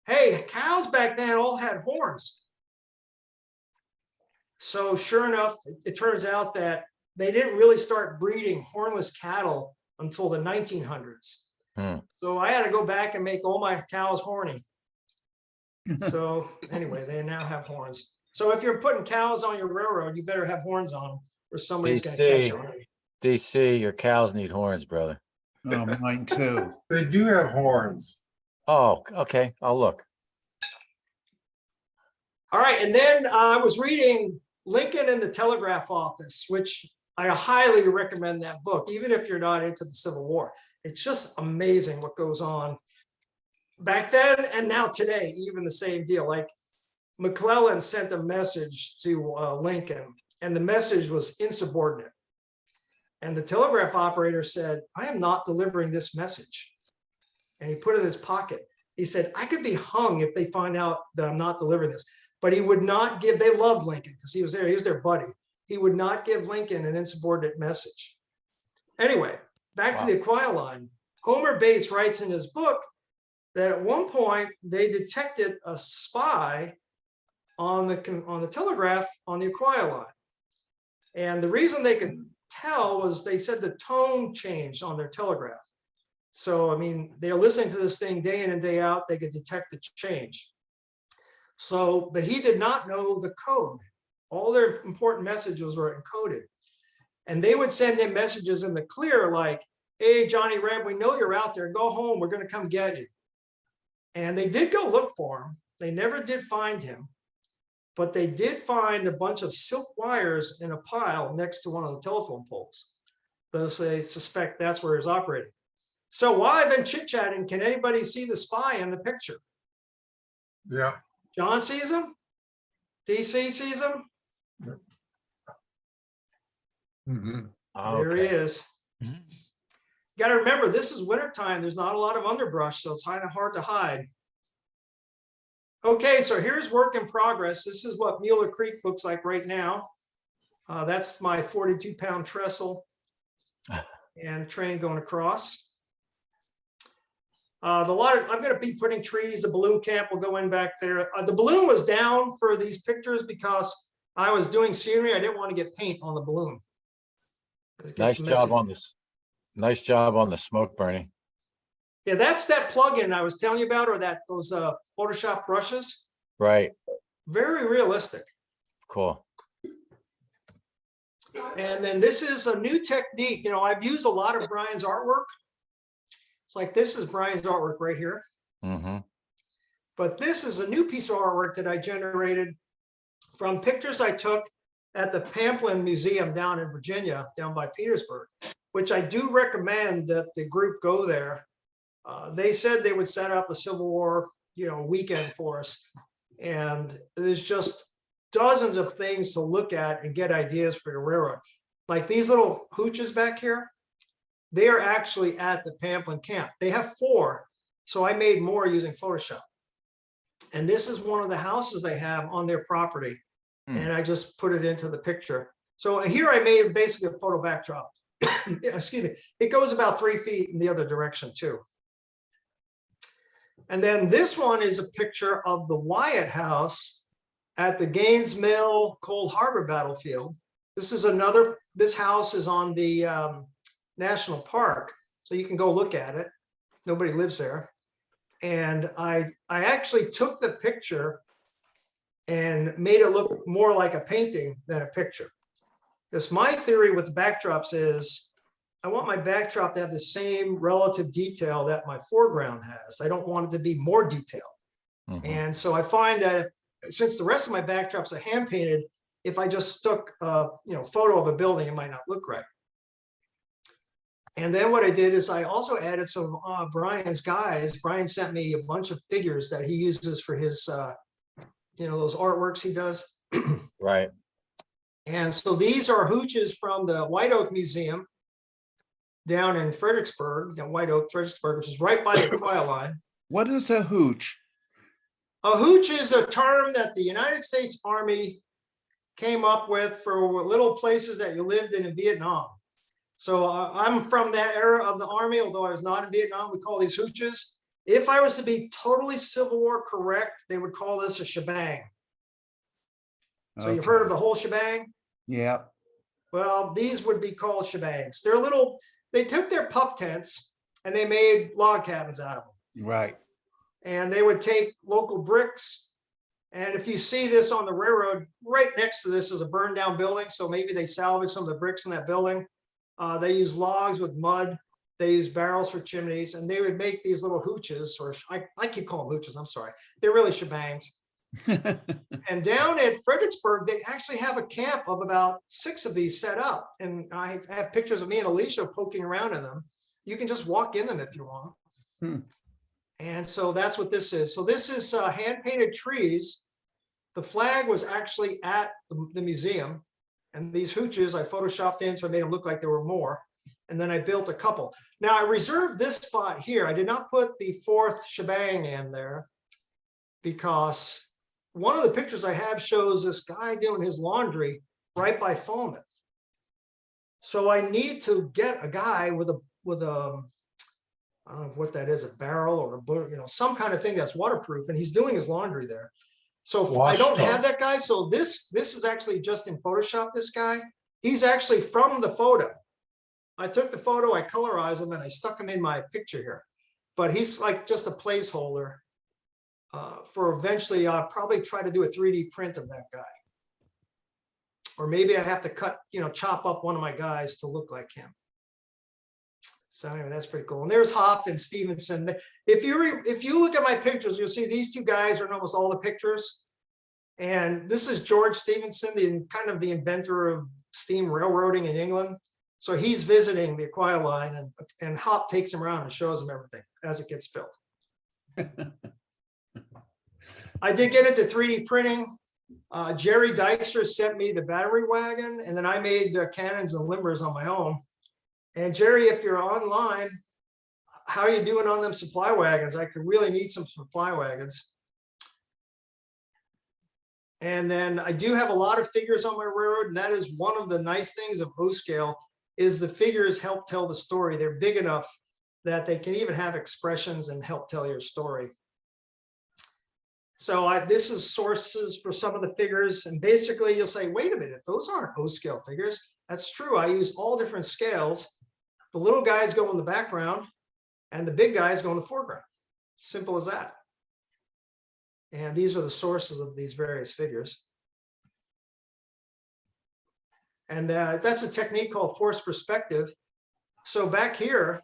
hey, cows back then all had horns. So sure enough, it turns out that they didn't really start breeding hornless cattle until the 1900s. So I had to go back and make all my cows horny. So anyway, they now have horns. So if you're putting cows on your railroad, you better have horns on them, or somebody's going to catch them. DC, your cows need horns, brother. Oh, mine too. They do have horns. Oh, okay. I'll look. All right, and then I was reading Lincoln in the Telegraph Office, which I highly recommend that book, even if you're not into the Civil War. It's just amazing what goes on back then and now today, even the same deal. Like McClellan sent a message to Lincoln, and the message was insubordinate. And the telegraph operator said, I am not delivering this message. And he put it in his pocket. He said, I could be hung if they find out that I'm not delivering this. But he would not give, they loved Lincoln because he was there, he was their buddy. He would not give Lincoln an insubordinate message. Anyway, back to the Acquia line. Homer Bates writes in his book that at one point they detected a spy on the telegraph on the Acquia line. And the reason they could tell was they said the tone changed on their telegraph. So, I mean, they're listening to this thing day in and day out, they could detect the change. So, but he did not know the code. All their important messages were encoded. And they would send him messages in the clear like, hey, Johnny Reb, we know you're out there. Go home. We're going to come get you. And they did go look for him. They never did find him. But they did find a bunch of silk wires in a pile next to one of the telephone poles. Those they suspect that's where he's operating. So while I've been chit-chatting, can anybody see the spy in the picture? Yeah. John sees him? DC sees him? There he is. You got to remember, this is wintertime. There's not a lot of underbrush, so it's kind of hard to hide. Okay, so here's work in progress. This is what Mueller Creek looks like right now. That's my 42-pound trestle and train going across. I'm going to be putting trees. The balloon camp will go in back there. The balloon was down for these pictures because I was doing scenery. I didn't want to get paint on the balloon. It Nice gets job messy. on this. Nice job on the smoke burning. Yeah, that's that plugin I was telling you about, or those Photoshop brushes. Right. Very realistic. Cool. And then this is a new technique. You know, I've used a lot of Brian's artwork. It's like this is Brian's artwork right here. Mm-hmm. But this is a new piece of artwork that I generated from pictures I took at the Pamplin Museum down in Virginia, down by Petersburg, which I do recommend that the group go there. They said they would set up a Civil War, weekend for us. And there's just dozens of things to look at and get ideas for your railroad. Like these little hooches back here, they are actually at the Pamplin camp. They have 4, so I made more using Photoshop. And this is one of the houses they have on their property. And I just put it into the picture. So here I made basically a photo backdrop. Excuse me. It goes about 3 feet in the other direction too. And then this one is a picture of the Wyatt House at the Gaines Mill Cold Harbor battlefield. This house is on the National Park, so you can go look at it. Nobody lives there. And I actually took the picture and made it look more like a painting than a picture. Because my theory with the backdrops is I want my backdrop to have the same relative detail that my foreground has. I don't want it to be more detailed. Mm-hmm. And so I find that since the rest of my backdrops are hand painted, if I just stuck a photo of a building, it might not look right. And then what I did is I also added some Brian's guys. Brian sent me a bunch of figures that he uses for his those artworks he does. Right. And so these are hooches from the White Oak Museum down in Fredericksburg, White Oak, Fredericksburg, which is right by the Acquia line. What is a hooch? A hooch is a term that the United States Army came up with for little places that you lived in Vietnam. So I'm from that era of the Army, although I was not in Vietnam. We call these hooches. If I was to be totally Civil War correct, they would call this a shebang. So you've heard of the whole shebang? Yeah. Well, these would be called shebangs. They took their pup tents and they made log cabins out of them. Right. And they would take local bricks. And if you see this on the railroad, right next to this is a burned down building. So maybe they salvaged some of the bricks from that building. They use logs with mud. They use barrels for chimneys, and they would make these little hooches, or I keep calling them hooches, I'm sorry. They're really shebangs. And down at Fredericksburg, they actually have a camp of about 6 of these set up. And I have pictures of me and Alicia poking around in them. You can just walk in them if you want. And so that's what this is. So this is hand-painted trees. The flag was actually at the museum. And these hooches I photoshopped in, so I made them look like there were more. And then I built a couple. Now I reserved this spot here. I did not put the 4th shebang in there because one of the pictures I have shows this guy doing his laundry right by Falmouth. So I need to get a guy with a I don't know what that is, a barrel or some kind of thing that's waterproof, and he's doing his laundry there. So I don't have that guy. So this is actually just in Photoshop, this guy. He's actually from the photo. I took the photo, I colorized him, and I stuck him in my picture here. But he's like just a placeholder for eventually I'll probably try to do a 3D print of that guy. Or maybe I have to chop up one of my guys to look like him. So anyway, that's pretty cool. And there's Hopt and Stevenson. If you look at my pictures, you'll see these 2 guys are in almost all the pictures. And this is George Stevenson, the inventor of steam railroading in England. So he's visiting the Acquia line, and Hopt takes him around and shows him everything as it gets built. I did get into 3D printing. Jerry Dykstra sent me the battery wagon, and then I made cannons and limbers on my own. And Jerry, if you're online, how are you doing on them supply wagons? I could really need some supply wagons. And then I do have a lot of figures on my railroad, and that is one of the nice things of O scale is the figures help tell the story. They're big enough that they can even have expressions and help tell your story. So this is sources for some of the figures. And basically you'll say, wait a minute, those aren't O scale figures. That's true. I use all different scales. The little guys go in the background and the big guys go in the foreground. Simple as that. And these are the sources of these various figures. And that's a technique called forced perspective. So back here,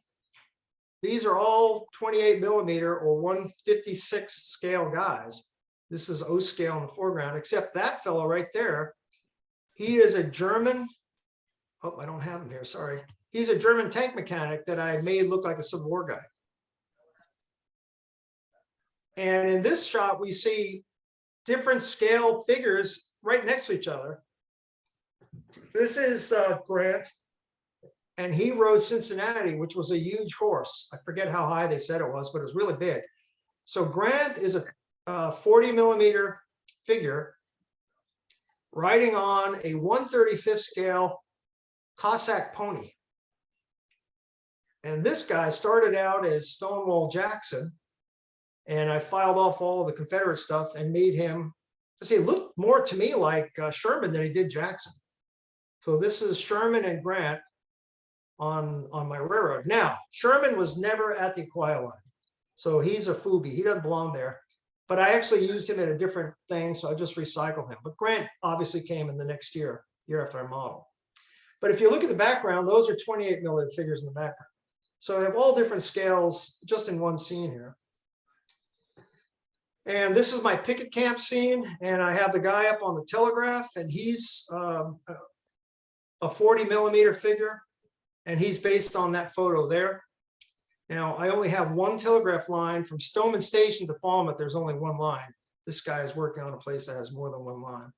these are all 28 millimeter or 1/56 scale guys. This is O scale in the foreground, except that fellow right there. He is a German. Oh, I don't have him here. Sorry. He's a German tank mechanic that I made look like a Civil War guy. And in this shot, we see different scale figures right next to each other. This is Grant, and he rode Cincinnati, which was a huge horse. I forget how high they said it was, but it was really big. So Grant is a 40 millimeter figure riding on a 1/35 scale Cossack pony. And this guy started out as Stonewall Jackson, and I filed off all of the Confederate stuff and made him, see, it looked more to me like Sherman than he did Jackson. So this is Sherman and Grant on my railroad. Now, Sherman was never at the Acquia line. So he's a Fubi. He doesn't belong there. But I actually used him in a different thing, so I just recycled him. But Grant obviously came in the next year after I modeled. But if you look at the background, those are 28 millimeter figures in the background. So I have all different scales just in one scene here. And this is my picket camp scene, and I have the guy up on the telegraph, and he's a 40 millimeter figure, and he's based on that photo there. Now, I only have one telegraph line from Stoneman Station to Falmouth. There's only one line. This guy is working on a place that has more than one line.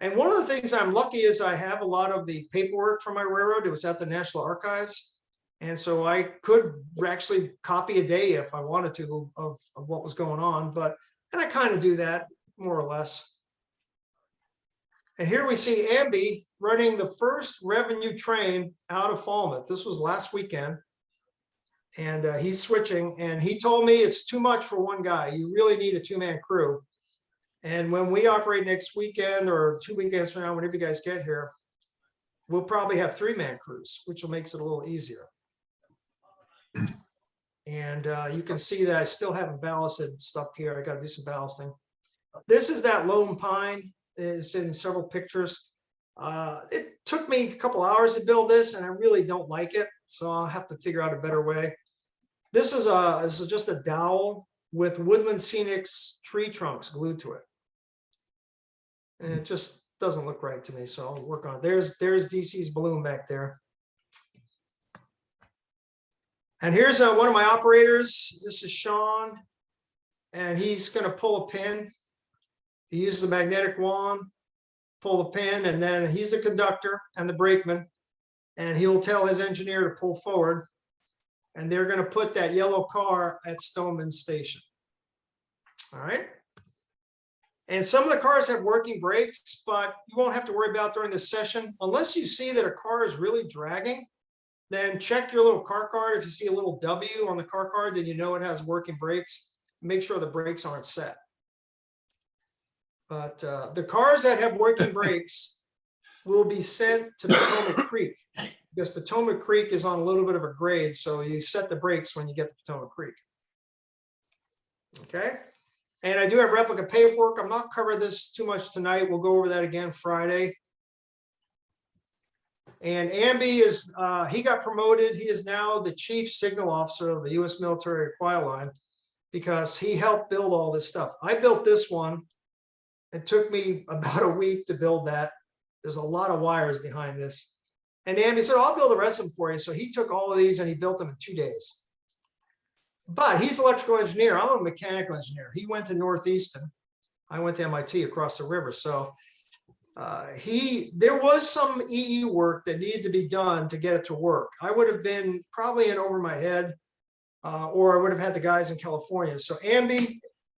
And one of the things I'm lucky is I have a lot of the paperwork from my railroad. It was at the National Archives. And so I could actually copy a day if I wanted to of what was going on, and I kind of do that more or less. And here we see Amby running the first revenue train out of Falmouth. This was last weekend. And he's switching, and he told me it's too much for one guy. You really need a two-man crew. And when we operate next weekend or 2 weekends from now, whenever you guys get here, we'll probably have 3-man crews, which will make it a little easier. And you can see that I still haven't ballasted stuff here. I got to do some ballasting. This is that lone pine. It's in several pictures. It took me a couple hours to build this, and I really don't like it. So I'll have to figure out a better way. This is just a dowel with Woodland Scenics tree trunks glued to it. And it just doesn't look right to me. So I'll work on it. There's DC's balloon back there. And here's one of my operators. This is Sean, and he's going to pull a pin. He uses a magnetic wand, pull the pin, and then he's the conductor and the brakeman, and he'll tell his engineer to pull forward, and they're going to put that yellow car at Stoneman Station. All right. And some of the cars have working brakes, but you won't have to worry about during this session. Unless you see that a car is really dragging, then check your little car card. If you see a little W on the car card, then you know it has working brakes. Make sure the brakes aren't set. But the cars that have working brakes will be sent to Potomac Creek, because Potomac Creek is on a little bit of a grade, so you set the brakes when you get to Potomac Creek. Okay, and I do have replica paperwork. I'm not covering this too much tonight. We'll go over that again Friday. And Amby is, he got promoted. He is now the chief signal officer of the U.S. military Acquia line, because he helped build all this stuff. I built this one. It took me about a week to build that. There's a lot of wires behind this. And Amby said, I'll build the rest of them for you. So he took all of these and he built them in 2 days. But he's an electrical engineer. I'm a mechanical engineer. He went to Northeastern. I went to MIT across the river. So there was some EU work that needed to be done to get it to work. I would have been probably in over my head, or I would have had the guys in California. So Amby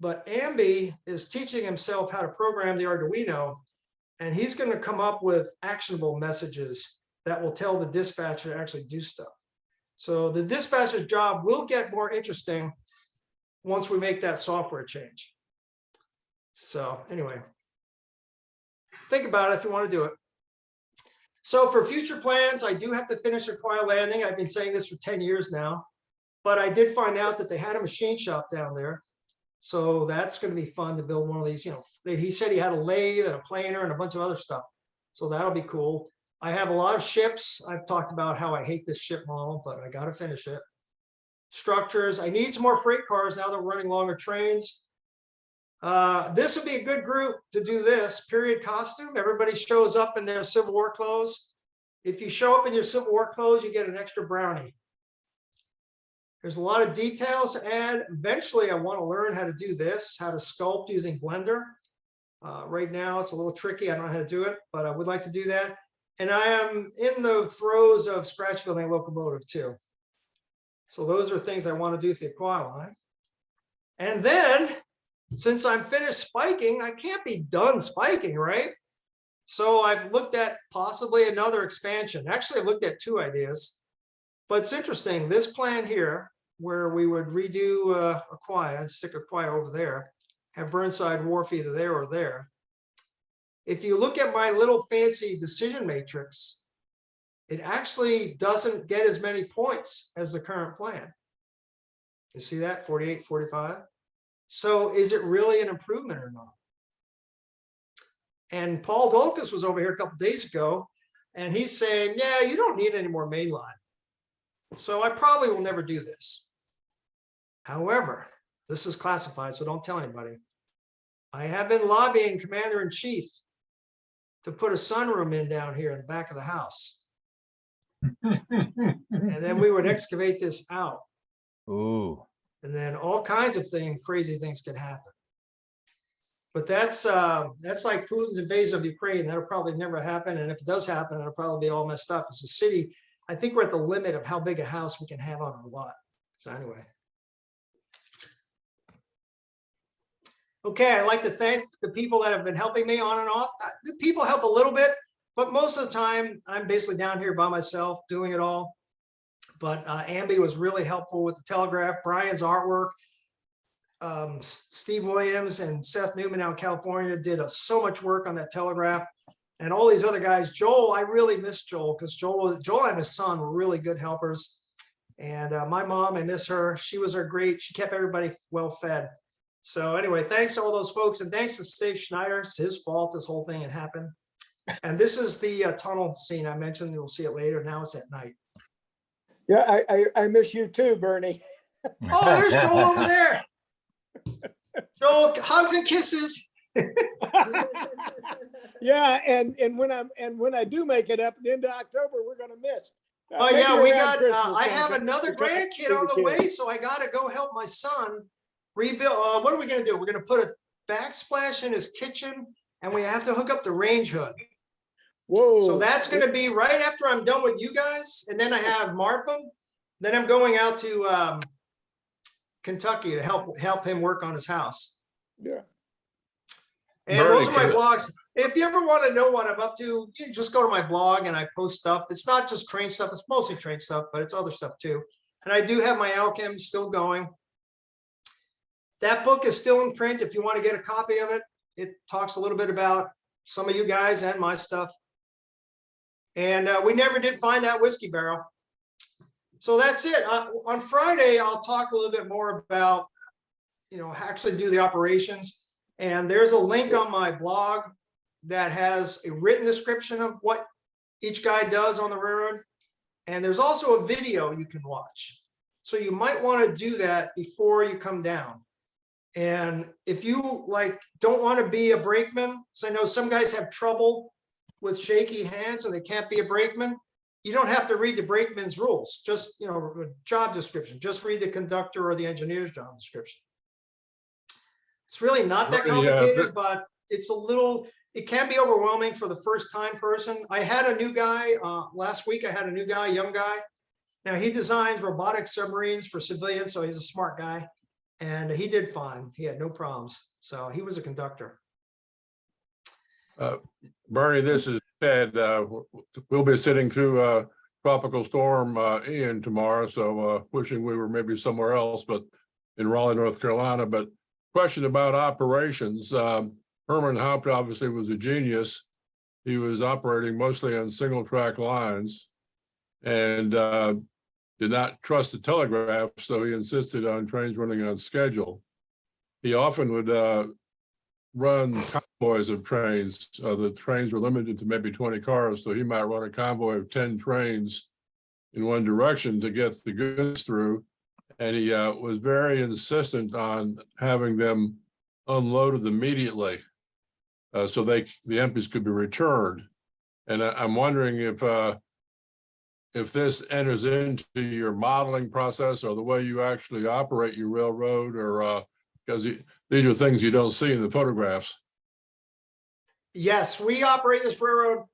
But Amby is teaching himself how to program the Arduino, and he's going to come up with actionable messages that will tell the dispatcher to actually do stuff. So the dispatcher's job will get more interesting once we make that software change. So anyway, think about it if you want to do it. So for future plans, I do have to finish Acquia Landing. I've been saying this for 10 years now, but I did find out that they had a machine shop down there. So that's going to be fun to build one of these, he said he had a lathe and a planer and a bunch of other stuff. So that'll be cool. I have a lot of ships. I've talked about how I hate this ship model, but I got to finish it. Structures. I need some more freight cars now that we're running longer trains. This would be a good group to do this period costume. Everybody shows up in their Civil War clothes. If you show up in your Civil War clothes, you get an extra brownie. There's a lot of details to add. Eventually, I want to learn how to do this, how to sculpt using Blender. Right now, it's a little tricky. I don't know how to do it, but I would like to do that. And I am in the throes of scratch building a locomotive too. So those are things I want to do with the Acquia line. And then, since I'm finished spiking, I can't be done spiking, right? So I've looked at possibly another expansion. Actually, I've looked at two ideas. But it's interesting, this plan here, where we would redo Acquia and stick Acquia over there, have Burnside Wharf either there or there. If you look at my little fancy decision matrix, it actually doesn't get as many points as the current plan. You see that, 48, 45? So is it really an improvement or not? And Paul Dolkus was over here a couple of days ago, and he's saying, yeah, you don't need any more main line. So I probably will never do this. However, this is classified, so don't tell anybody. I have been lobbying Commander-in-Chief to put a sunroom in down here in the back of the house. And then we would excavate this out. Ooh. And then all kinds of crazy things can happen. But that's like Putin's invasion of Ukraine. That'll probably never happen. And if it does happen, it'll probably be all messed up. It's a city. I think we're at the limit of how big a house we can have on our lot. So anyway. Okay, I'd like to thank the people that have been helping me on and off. The people help a little bit, but most of the time I'm basically down here by myself doing it all. But Amby was really helpful with the telegraph, Brian's artwork. Steve Williams and Seth Newman out in California did so much work on that telegraph. And all these other guys, Joel, I really miss Joel because Joel and his son were really good helpers. And my mom, I miss her. She was she kept everybody well fed. So anyway, thanks to all those folks. And thanks to Steve Schneider. It's his fault this whole thing had happened. And this is the tunnel scene I mentioned. You'll see it later. Now it's at night. Yeah, I miss you too, Bernie. Oh, there's Joel over there. Joel, hugs and kisses. Yeah, and when I do make it up at the end of October, we're gonna miss. Oh Maybe yeah, we around got. Christmas I have sometime. another grandkid on the way, so I got to go help my son rebuild. What are we gonna do? We're gonna put a backsplash in his kitchen, and we have to hook up the range hood. Whoa! So that's gonna be right after I'm done with you guys, and then I have Markham. Then I'm going out to Kentucky to help him work on his house. Yeah. And those are my blogs. If you ever want to know what I'm up to, you can just go to my blog and I post stuff. It's not just train stuff. It's mostly train stuff, but it's other stuff too. And I do have my Alchem still going. That book is still in print. If you want to get a copy of it, it talks a little bit about some of you guys and my stuff. And we never did find that whiskey barrel. So that's it. On Friday, I'll talk a little bit more about, actually do the operations. And there's a link on my blog that has a written description of what each guy does on the railroad. And there's also a video you can watch. So you might want to do that before you come down. And if you don't want to be a brakeman, so I know some guys have trouble with shaky hands and they can't be a brakeman. You don't have to read the brakeman's rules, just, job description, just read the conductor or the engineer's job description. It's really not that complicated, but it's it can be overwhelming for the first time person. I had a new guy last week. I had a new guy, young guy. Now he designs robotic submarines for civilians. So he's a smart guy. and he did fine. He had no problems. So he was a conductor. Bernie, this is Ted. We'll be sitting through Tropical Storm Ian tomorrow, so wishing we were maybe somewhere else, but in Raleigh, North Carolina. But question about operations. Herman Haupt obviously was a genius. He was operating mostly on single track lines and did not trust the telegraph, so he insisted on trains running on schedule. He often would run convoys of trains. The trains were limited to maybe 20 cars, so he might run a convoy of 10 trains in one direction to get the goods through. And he was very insistent on having them unloaded immediately so the empties could be returned. And I'm wondering if this enters into your modeling process or the way you actually operate your railroad, or because these are things you don't see in the photographs. Yes, we operate this railroad.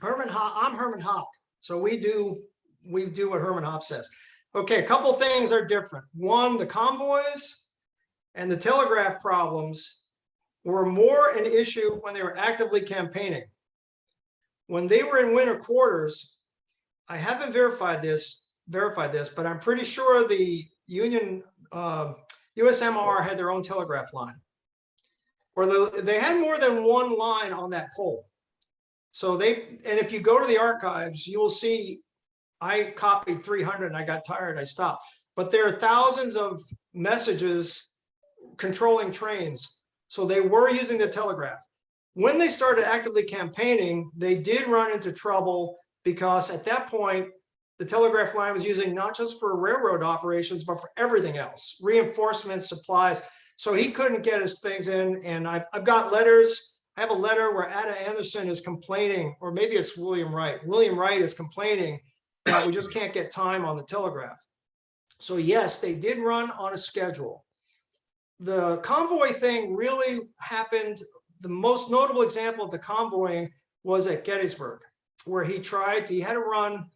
I'm Herman Haupt. So we do what Herman Haupt says. Okay, a couple things are different. One, the convoys and the telegraph problems were more an issue when they were actively campaigning. When they were in winter quarters, I haven't verified this, but I'm pretty sure the Union USMR had their own telegraph line, or they had more than one line on that pole. So and if you go to the archives, you will see I copied 300 and I got tired, I stopped. But there are thousands of messages controlling trains. So they were using the telegraph. When they started actively campaigning, they did run into trouble because at that point, the telegraph line was using not just for railroad operations, but for everything else, reinforcements, supplies. So he couldn't get his things in. And I've got letters. I have a letter where Ada Anderson is complaining, or maybe it's William Wright. William Wright is complaining that we just can't get time on the telegraph. So yes, they did run on a schedule. The convoy thing really happened. The most notable example of the convoying was at Gettysburg, where he had to run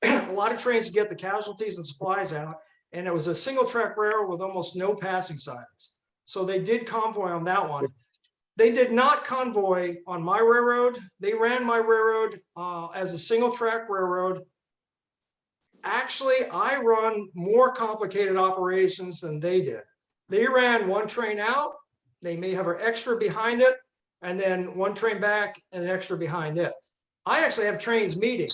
a lot of trains to get the casualties and supplies out. And it was a single track railroad with almost no passing signs. So they did convoy on that one. They did not convoy on my railroad. They ran my railroad as a single track railroad. Actually, I run more complicated operations than they did. They ran one train out. They may have an extra behind it, and then one train back and an extra behind it. I actually have trains meeting.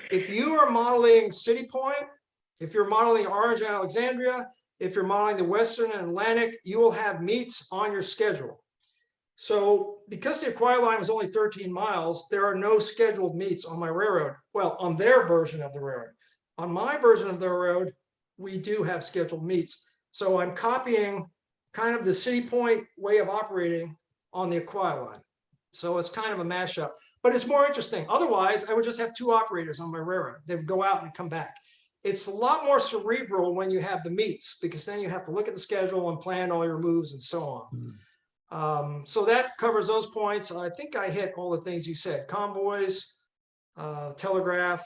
If you are modeling City Point, if you're modeling Orange and Alexandria, if you're modeling the Western and Atlantic, you will have meets on your schedule. So because the Acquia line was only 13 miles, there are no scheduled meets on my railroad. Well, on their version of the railroad. On my version of the railroad, we do have scheduled meets. So I'm copying kind of the City Point way of operating on the Acquia line. So it's kind of a mashup, but it's more interesting. Otherwise, I would just have two operators on my railroad. They would go out and come back. It's a lot more cerebral when you have the meets, because then you have to look at the schedule and plan all your moves and so on. So that covers those points. I think I hit all the things you said: convoys, telegraph,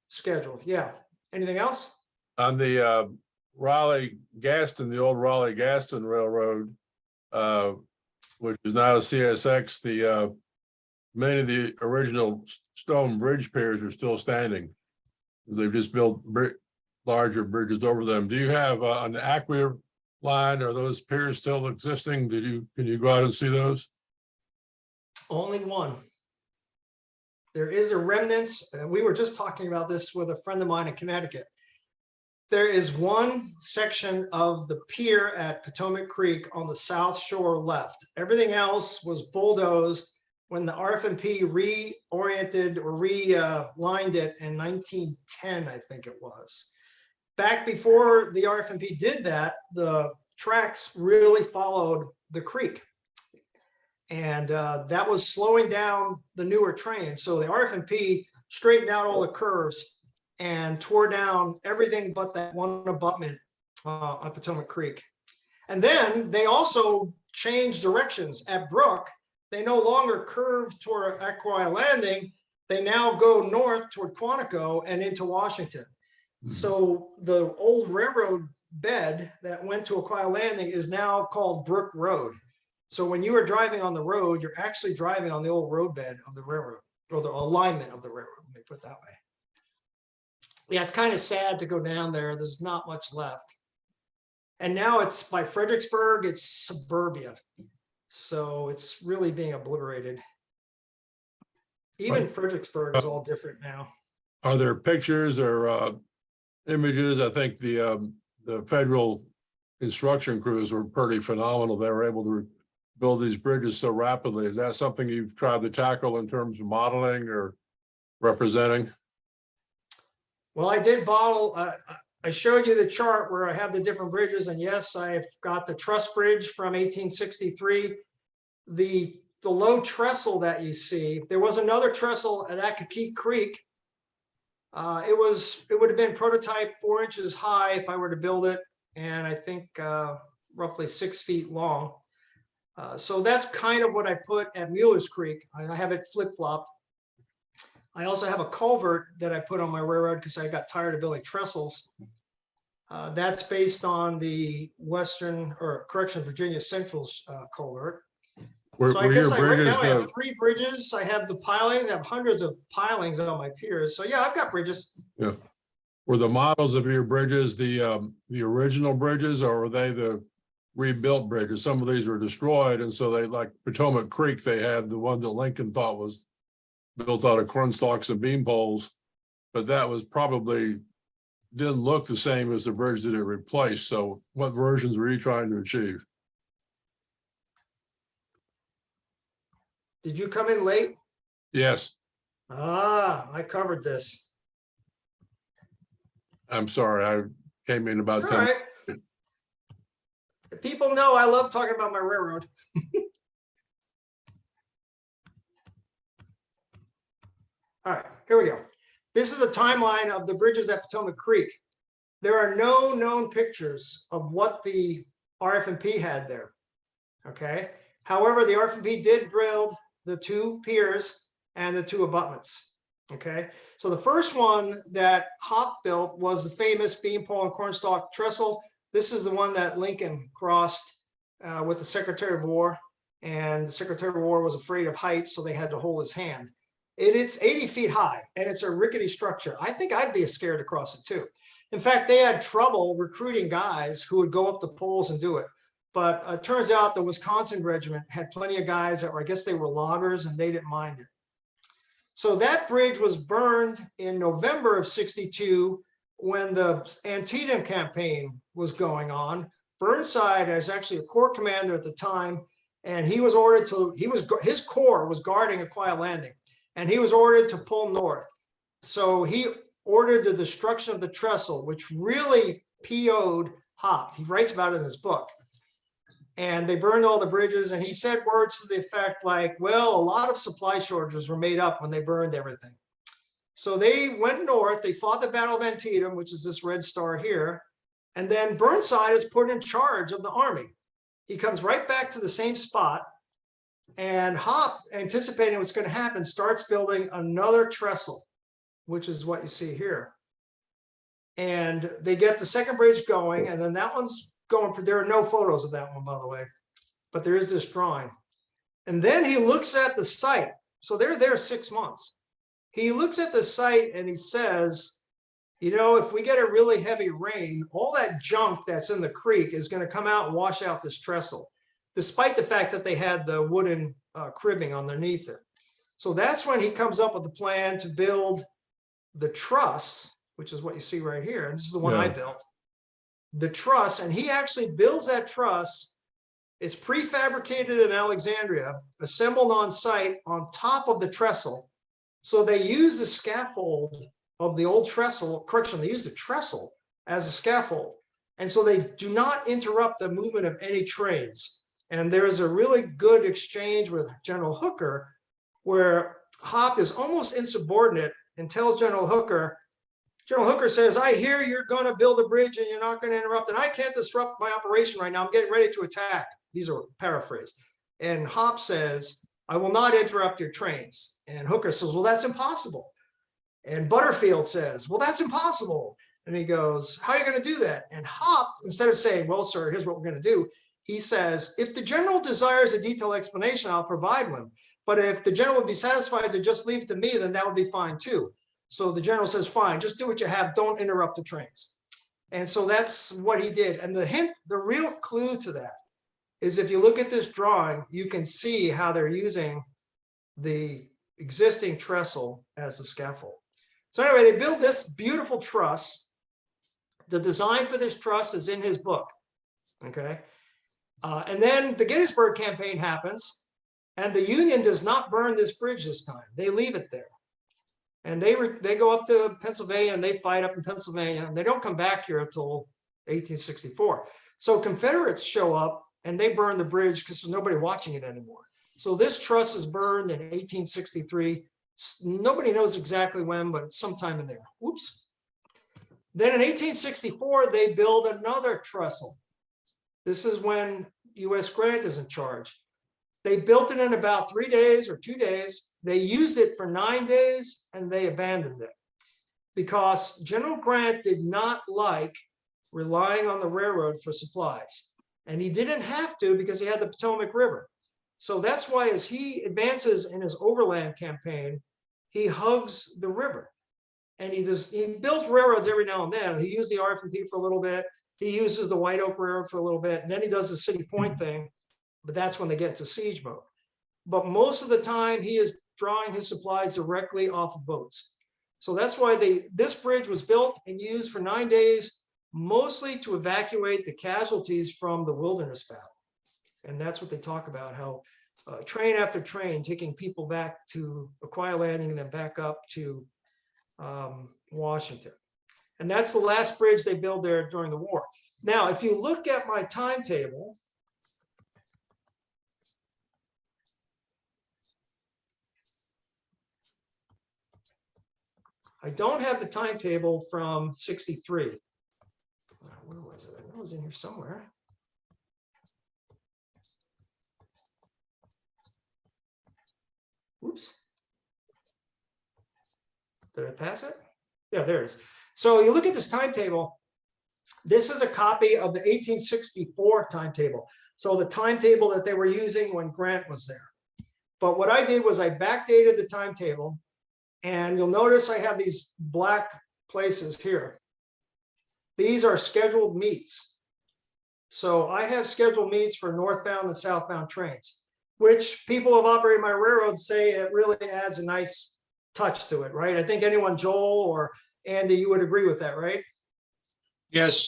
schedule. Yeah. Anything else? On the Raleigh-Gaston, the old Raleigh-Gaston Railroad, which is now CSX, many of the original stone bridge piers are still standing. They've just built larger bridges over them. Do you have on the Acquia line, are those piers still existing? Can you go out and see those? Only one. There is a remnants. We were just talking about this with a friend of mine in Connecticut. There is one section of the pier at Potomac Creek on the south shore left. Everything else was bulldozed when the RF&P reoriented or relined it in 1910, I think it was. Back before the RF&P did that, the tracks really followed the creek. And that was slowing down the newer trains. So the RF&P straightened out all the curves and tore down everything but that one abutment on Potomac Creek. And then they also changed directions at Brook. They no longer curve toward Acquia Landing. They now go north toward Quantico and into Washington. So the old railroad bed that went to Acquia Landing is now called Brook Road. So when you are driving on the road, you're actually driving on the old roadbed of the railroad, or the alignment of the railroad, let me put it that way. Yeah, it's kind of sad to go down there. There's not much left. And now it's by Fredericksburg, it's suburbia. So it's really being obliterated. Even Right. Fredericksburg is all different now. Are there pictures or images? I think the federal construction crews were pretty phenomenal. They were able to build these bridges so rapidly. Is that something you've tried to tackle in terms of modeling or representing? Well, I did bottle, I showed you the chart where I have the different bridges, and yes, I've got the truss bridge from 1863. The low trestle that you see, there was another trestle at Acquia Creek. It would have been prototype 4 inches high if I were to build it, and I think roughly 6 feet long. So that's kind of what I put at Mueller's Creek. I have it flip-flopped. I also have a culvert that I put on my railroad because I got tired of building trestles. That's based on the Virginia Central's culvert. So I guess right now I have 3 bridges. I have the pilings. I have hundreds of pilings on my piers. So yeah, I've got bridges. Yeah. Were the models of your bridges the original bridges, or were they the rebuilt bridges? Some of these were destroyed, and so they, like Potomac Creek, they had the one that Lincoln thought was built out of corn stalks and beam poles, but that was probably didn't look the same as the bridge that it replaced. So what versions were you trying to achieve? Did you come in late? Yes, I covered this. I'm sorry, I came in about All 10. right. People know I love talking about my railroad. All right, here we go. This is a timeline of the bridges at Potomac Creek. There are no known pictures of what the RF&P had there. Okay. However, the RF&P did drill the 2 piers and the 2 abutments. Okay. So the first one that Hop built was the famous beam pole and cornstalk trestle. This is the one that Lincoln crossed with the Secretary of War, and the Secretary of War was afraid of heights, so they had to hold his hand. It's 80 feet high, and it's a rickety structure. I think I'd be scared to cross it too. In fact, they had trouble recruiting guys who would go up the poles and do it. But it turns out the Wisconsin regiment had plenty of guys that were, I guess they were loggers, and they didn't mind it. So that bridge was burned in November of '62 when the Antietam campaign was going on. Burnside is actually a corps commander at the time, and he was ordered to, his corps was guarding Acquia Landing, and he was ordered to pull north. So he ordered the destruction of the trestle, which really PO'd Hop. He writes about it in his book. And they burned all the bridges, and he said words to the effect like, well, a lot of supply shortages were made up when they burned everything. So they went north, they fought the Battle of Antietam, which is this red star here. And then Burnside is put in charge of the army. He comes right back to the same spot, and Hop, anticipating what's going to happen, starts building another trestle, which is what you see here. And they get the second bridge going, and then that one's going, there are no photos of that one, by the way, but there is this drawing. And then he looks at the site. So they're there 6 months. He looks at the site and he says, you know, if we get a really heavy rain, all that junk that's in the creek is going to come out and wash out this trestle, despite the fact that they had the wooden cribbing underneath it. So that's when he comes up with the plan to build the truss, which is what you see right here. And this is the one I built. The truss, and he actually builds that truss. It's prefabricated in Alexandria, assembled on site on top of the trestle. So they use the scaffold of the old trestle, correction, they use the trestle as a scaffold. And so they do not interrupt the movement of any trains. And there's a really good exchange with General Hooker, where Hop is almost insubordinate and tells General Hooker says, I hear you're going to build a bridge and you're not going to interrupt, and I can't disrupt my operation right now. I'm getting ready to attack. These are paraphrased. And Hop says, I will not interrupt your trains. And Hooker says, well, that's impossible. And Butterfield says, well, that's impossible. And he goes, how are you going to do that? And Hop, instead of saying, well, sir, here's what we're going to do, he says, if the general desires a detailed explanation, I'll provide one. But if the general would be satisfied to just leave it to me, then that would be fine too. So the general says, fine, just do what you have. Don't interrupt the trains. And so that's what he did. And the hint, the real clue to that is if you look at this drawing, you can see how they're using the existing trestle as the scaffold. So anyway, they built this beautiful truss. The design for this truss is in his book. Okay. And then the Gettysburg campaign happens, and the Union does not burn this bridge this time. They leave it there. And they go up to Pennsylvania and they fight up in Pennsylvania, and they don't come back here until 1864. So Confederates show up and they burn the bridge because there's nobody watching it anymore. So this truss is burned in 1863. Nobody knows exactly when, but it's sometime in there. Whoops. Then in 1864, they build another trestle. This is when U.S. Grant is in charge. They built it in about 3 days or 2 days. They used it for 9 days and they abandoned it because General Grant did not like relying on the railroad for supplies. And he didn't have to because he had the Potomac River. So that's why as he advances in his overland campaign, he hugs the river. And he builds railroads every now and then. He used the R&P for a little bit. He uses the White Oak Railroad for a little bit. And then he does the City Point thing. But that's when they get to siege mode. But most of the time, he is drawing his supplies directly off of boats. So that's why this bridge was built and used for 9 days, mostly to evacuate the casualties from the Wilderness Battle. And that's what they talk about, how train after train taking people back to Acquia Landing and then back up to Washington. And that's the last bridge they built there during the war. Now, if you look at my timetable, I don't have the timetable from 63. Where was it? I know it was in here somewhere. Oops. Did I pass it? Yeah, there it is. So you look at this timetable. This is a copy of the 1864 timetable. So the timetable that they were using when Grant was there. But what I did was I backdated the timetable. And you'll notice I have these black places here. These are scheduled meets. So I have scheduled meets for northbound and southbound trains, which people who have operated my railroad say it really adds a nice touch to it, right? I think anyone, Joel or Andy, you would agree with that, right? Yes,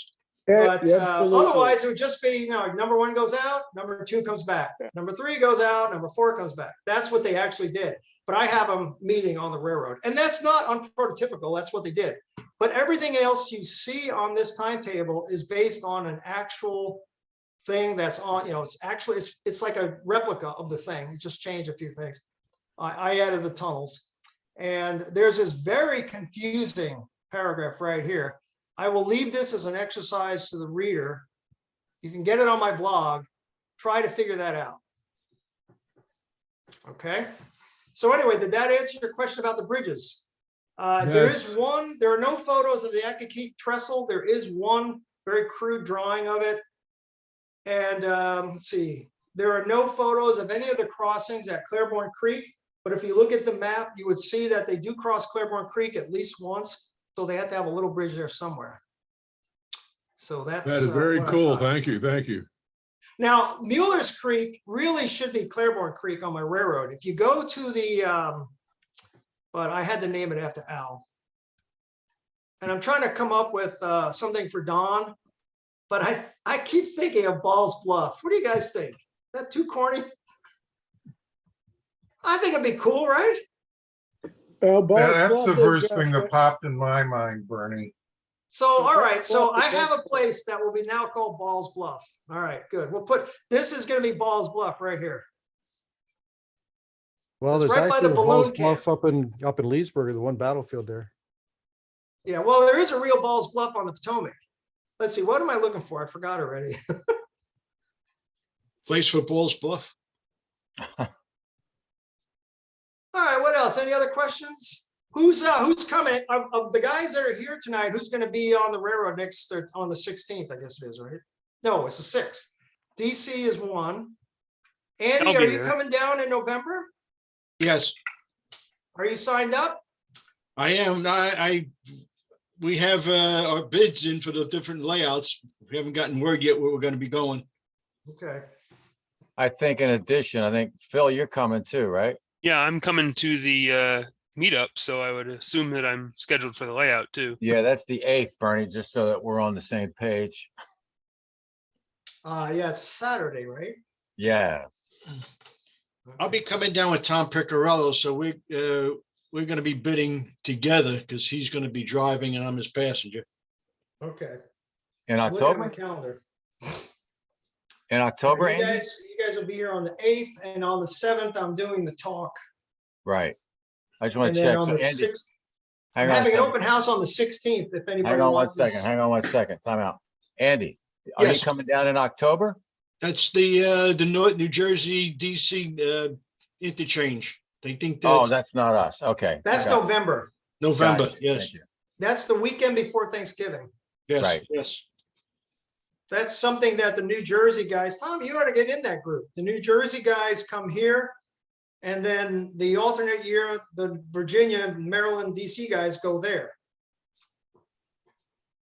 But Absolutely. otherwise, it would just be, you know, number 1 goes out, number 2 comes back, number 3 goes out, number 4 comes back. That's what they actually did. But I have them meeting on the railroad. And that's not unprototypical. That's what they did. But everything else you see on this timetable is based on an actual thing that's on, you know, it's actually, it's like a replica of the thing. It just changed a few things. I added the tunnels. And there's this very confusing paragraph right here. I will leave this as an exercise to the reader. You can get it on my blog. Try to figure that out. Okay. So anyway, did that answer your question about the bridges? There is one, there are no photos of the Acquia trestle. There is one very crude drawing of it. And let's see, there are no photos of any of the crossings at Claiborne Creek. But if you look at the map, you would see that they do cross Claiborne Creek at least once. So they have to have a little bridge there somewhere. So that's That is very what I cool. thought. Thank you. Thank you. Now, Mueller's Creek really should be Claiborne Creek on my railroad. If you go to the, but I had to name it after Al. And I'm trying to come up with something for Don, but I keep thinking of Ball's Bluff. What do you guys think? Is that too corny? I think it'd be cool, right? Well, Ball's That's Bluff the is, first thing that popped in my mind, Bernie. So, all right. So I Bluff is have a place that will be now called Ball's Bluff. All right, good. We'll put, this is going to be Ball's Bluff right here. Well, It's there's right by actually the a balloon Ball's Bluff up in Leesburg, the one battlefield there. Yeah, well, there is a real Ball's Bluff on the Potomac. Let's see, what am I looking for? I forgot already. place for Ball's Bluff. All right, what else? Any other questions? Who's coming? Of the guys that are here tonight, who's gonna be on the railroad next, on the 16th, I guess it is, right? No, it's the 6th. DC is one. Andy, I'll are be you there. coming down in November? Yes, Are you signed up? I am. We have our bids in for the different layouts. We haven't gotten word yet where we're gonna be going. Okay. I think in addition, I think Phil, you're coming too, right? Yeah, I'm coming to the meetup, so I would assume that I'm scheduled for the layout too. Yeah, that's the 8th, Bernie, just so that we're on the same page. Yeah, it's Saturday, right? Yes. I'll be coming down with Tom Picarello, so we're gonna be bidding together because he's gonna be driving and I'm his passenger. Okay. In I'm looking at my October? calendar. In October, You Andy? guys will be here on the 8th, and on the 7th, I'm doing the talk. Right. I just want And to then check. on So the Andy, 6th, I'm hang on a having an second. open house on the 16th, if anybody Hang on one wants. second. Hang on one second. Time out. Andy, are you Yes. coming down in October? That's the New Jersey DC interchange. They think Oh, that's that's not us. Okay. That's Got it. November. November. Gotcha. Yes, Thank you. That's the weekend before Thanksgiving. yes, Right. yes. That's something that the New Jersey guys, Tom, you ought to get in that group. The New Jersey guys come here. And then the alternate year, the Virginia, Maryland, DC guys go there.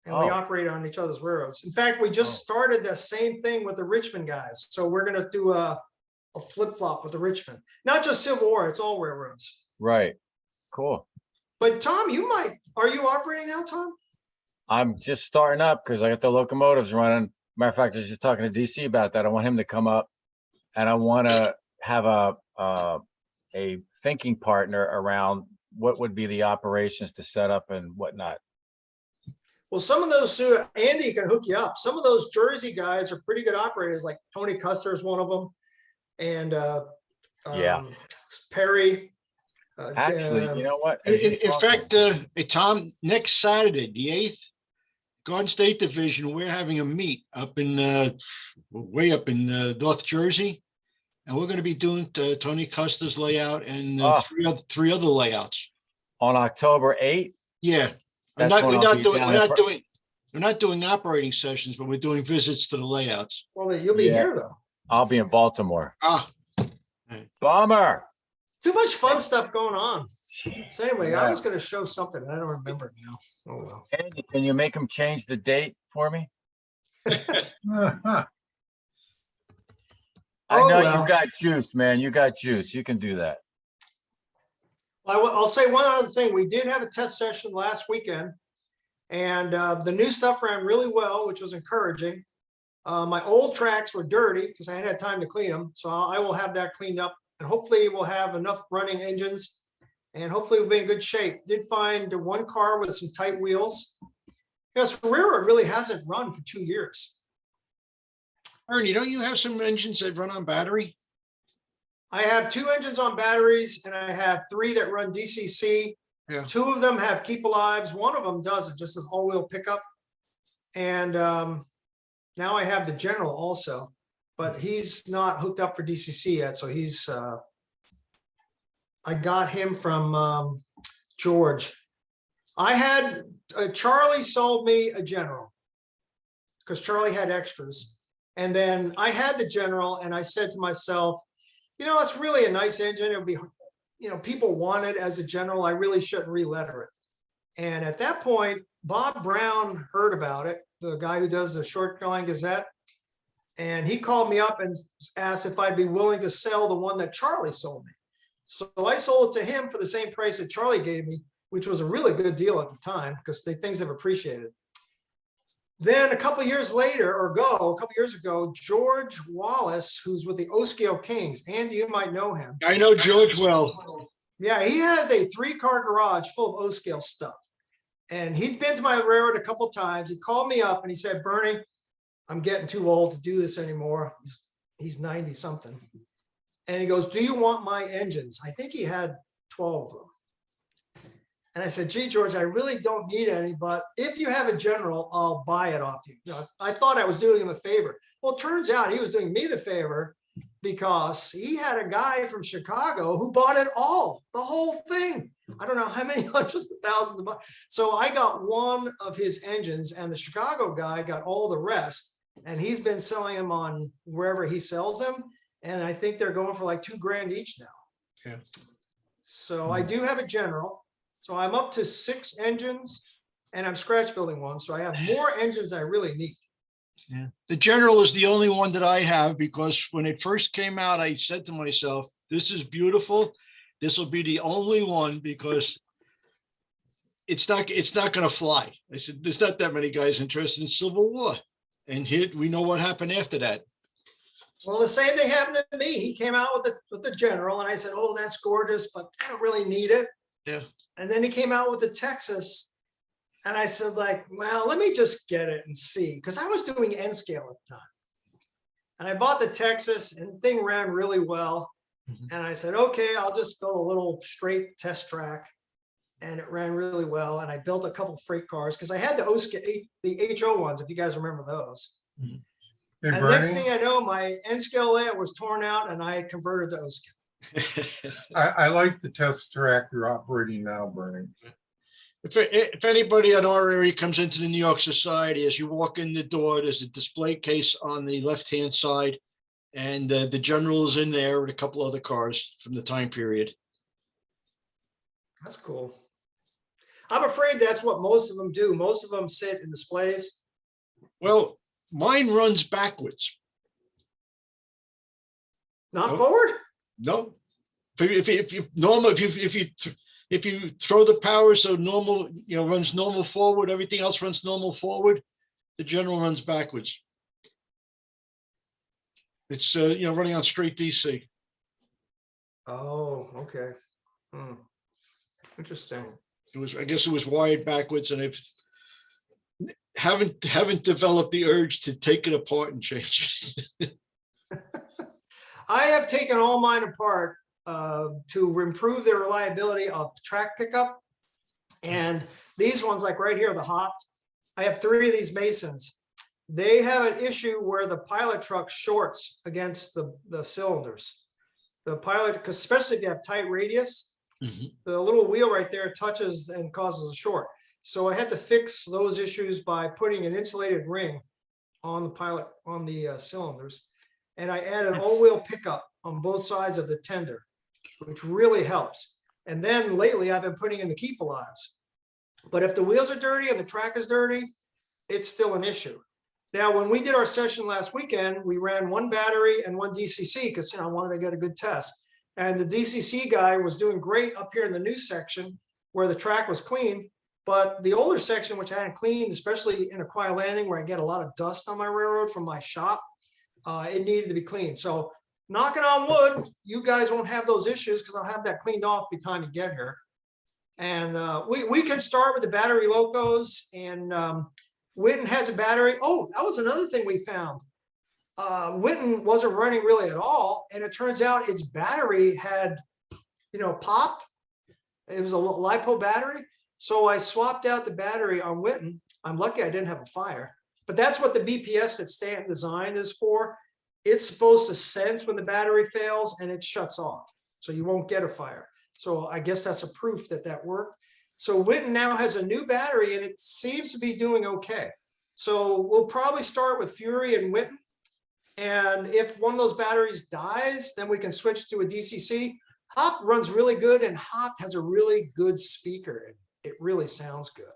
And we Oh. operate on each other's railroads. In fact, we just started the same thing with the Richmond guys. So we're gonna do a flip flop with the Richmond, not just Civil War, it's all railroads. Right. Cool. But Tom, are you operating now, Tom? I'm just starting up because I got the locomotives running. Matter of fact, I was just talking to DC about that. I want him to come up and I want to have a thinking partner around what would be the operations to set up and whatnot. Well, some of those, Andy can hook you up. Some of those Jersey guys are pretty good operators, like Tony Custer is one of them. And Yeah. Perry. Actually, you know what? As you In talk- fact, Tom, next Saturday, the 8th, Garden State Division, we're having a meet up in way up in North Jersey. And we're going to be doing Tony Custer's layout and Ah. three other layouts. on October 8th, Yeah. That's when I'll be down in We're not doing operating sessions, but we're doing visits to the layouts. Well, you'll be Yeah. here though. I'll be in Baltimore. Ah, Bummer. Too much fun stuff going on. So anyway, I Yeah. was gonna show something. I don't remember now. Oh, well. Andy, can you make him change the date for me? I Oh, know well. you got juice, man. You got juice. You can do that. I'll say one other thing. We did have a test session last weekend. And the new stuff ran really well, which was encouraging. My old tracks were dirty because I hadn't had time to clean them. So I will have that cleaned up. And hopefully we'll have enough running engines. And hopefully we'll be in good shape. Did find one car with some tight wheels. Because railroad really hasn't run for 2 years. Ernie, don't you have some engines that run on battery? I have 2 engines on batteries and I have 3 that run DCC. Yeah. 2 of them have keep alives. One of them doesn't, just an all-wheel pickup. And now I have the General also, but he's not hooked up for DCC yet. So he's, I got him from George. I had, Charlie sold me a General because Charlie had extras. And then I had the General and I said to myself, you know, it's really a nice engine. It'll be, you know, people want it as a General. I really shouldn't re-letter it. And at that point, Bob Brown heard about it, the guy who does the Short Line Gazette. And he called me up and asked if I'd be willing to sell the one that Charlie sold me. So I sold it to him for the same price that Charlie gave me, which was a really good deal at the time because things have appreciated. Then a couple years ago, George Wallace, who's with the O-Scale Kings, Andy, you might know him. I know George well. Yeah, he has a 3-car garage full of O-Scale stuff. And he'd been to my railroad a couple times. He called me up and he said, Bernie, I'm getting too old to do this anymore. He's 90 something. And he goes, do you want my engines? I think he had 12 of them. And I said, gee, George, I really don't need any, but if you have a General, I'll buy it off you. You know, I thought I was doing him a favor. Well, it turns out he was doing me the favor because he had a guy from Chicago who bought it all, the whole thing. I don't know how many hundreds of thousands of bucks. So I got one of his engines and the Chicago guy got all the rest. And he's been selling them on wherever he sells them. And I think they're going for like $2,000 each now. Yeah. So I do have a General. So I'm up to 6 engines and I'm scratch building one. So I have more engines than I really need. Yeah. The General is the only one that I have because when it first came out, I said to myself, this is beautiful. This will be the only one because it's not going to fly. I said, there's not that many guys interested in Civil War. And here we know what happened after that. Well, the same thing happened to me. He came out with the General and I said, oh, that's gorgeous, but I don't really need it. Yeah. And then he came out with the Texas. And I said, like, well, let me just get it and see. Because I was doing N scale at the time. And I bought the Texas and the thing ran really well. Mhm. And I said, okay, I'll just build a little straight test track. And it ran really well. And I built a couple freight cars because I had the HO ones, if you guys remember those. Hey, And next Bernie, thing I know, my N scale layout was torn out and I converted to O scale. I like the test track you're operating now, Bernie. If anybody in our area comes into the New York Society, as you walk in the door, there's a display case on the left-hand side. And the General is in there with a couple other cars from the time period. That's cool. I'm afraid that's what most of them do. Most of them sit in displays. Well, mine runs backwards. Not Nope. forward? No. If you throw the power so normal, runs normal forward, everything else runs normal forward, the General runs backwards. It's running on straight DC. Oh, okay. Hmm. Interesting. I guess it was wired backwards, and haven't developed the urge to take it apart and change it. I have taken all mine apart to improve the reliability of track pickup. And these ones, like right here, the Hop, I have 3 of these Masons. They have an issue where the pilot truck shorts against the cylinders. The pilot, because especially if you have tight radius, the little wheel right there touches and causes a short. So I had to fix those issues by putting an insulated ring on the cylinders. And I added all-wheel pickup on both sides of the tender, which really helps. And then lately I've been putting in the keep alives. But if the wheels are dirty and the track is dirty, it's still an issue. Now, when we did our session last weekend, we ran 1 battery and 1 DCC because I wanted to get a good test. And the DCC guy was doing great up here in the new section where the track was clean. But the older section, which I hadn't cleaned, especially in Acquia Landing where I get a lot of dust on my railroad from my shop, it needed to be cleaned. So knocking on wood, you guys won't have those issues because I'll have that cleaned off by the time you get here. And we can start with the battery locos, and Witten has a battery. Oh, that was another thing we found. Witten wasn't running really at all. And it turns out its battery had, popped. It was a LiPo battery. So I swapped out the battery on Witten. I'm lucky I didn't have a fire, but that's what the BPS that Stanton designed is for. It's supposed to sense when the battery fails and it shuts off. So you won't get a fire. So I guess that's a proof that that worked. So Witten now has a new battery and it seems to be doing okay. So we'll probably start with Fury and Witten. And if one of those batteries dies, then we can switch to a DCC. Hop runs really good and Hop has a really good speaker. It really sounds good.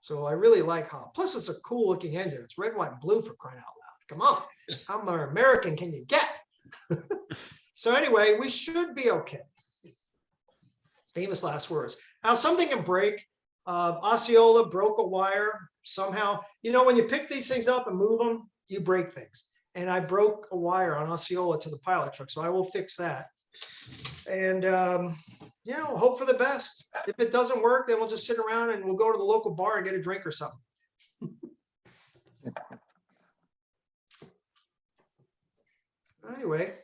So I really like Hop. Plus it's a cool looking engine. It's red, white, and blue for crying out loud. Come on, how more American can you get? So anyway, we should be okay. Famous last words. Now something can break. Osceola broke a wire somehow. When you pick these things up and move them, you break things. And I broke a wire on Osceola to the pilot truck. So I will fix that. And, hope for the best. If it doesn't work, then we'll just sit around and we'll go to the local bar and get a drink or something. Anyway.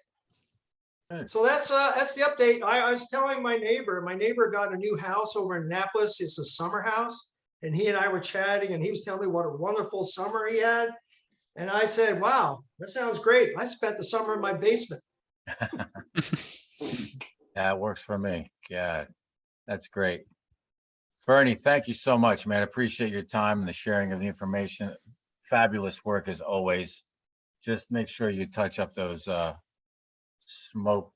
So that's the update. I was telling my neighbor got a new house over in Annapolis. It's a summer house. And he and I were chatting and he was telling me what a wonderful summer he had. And I said, wow, That sounds great. I spent the summer in my basement. That works for me. God, that's great. Bernie, thank you so much, man. I appreciate your time and the sharing of the information. Fabulous work as always. Just make sure you touch up those smoke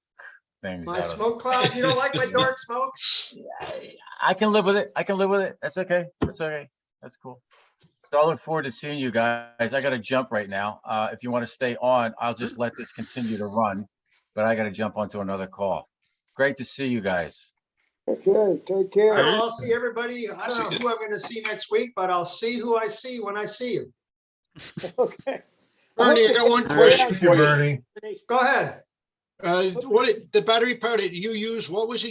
things. My out of- smoke clouds, you don't like my dark smoke? I can live with it. I can live with it. That's okay. That's okay. That's cool. So I look forward to seeing you guys. I got to jump right now. If you want to stay on, I'll just let this continue to run, but I got to jump onto another call. Great to see you guys. Okay, take care. Well, I'll see everybody. I See don't know ya. who I'm gonna see next week, but I'll see who I see when I see you. Okay. Bernie, I got one All right. question Thank you, for you. Bernie. Go ahead. The battery power that you use, what was it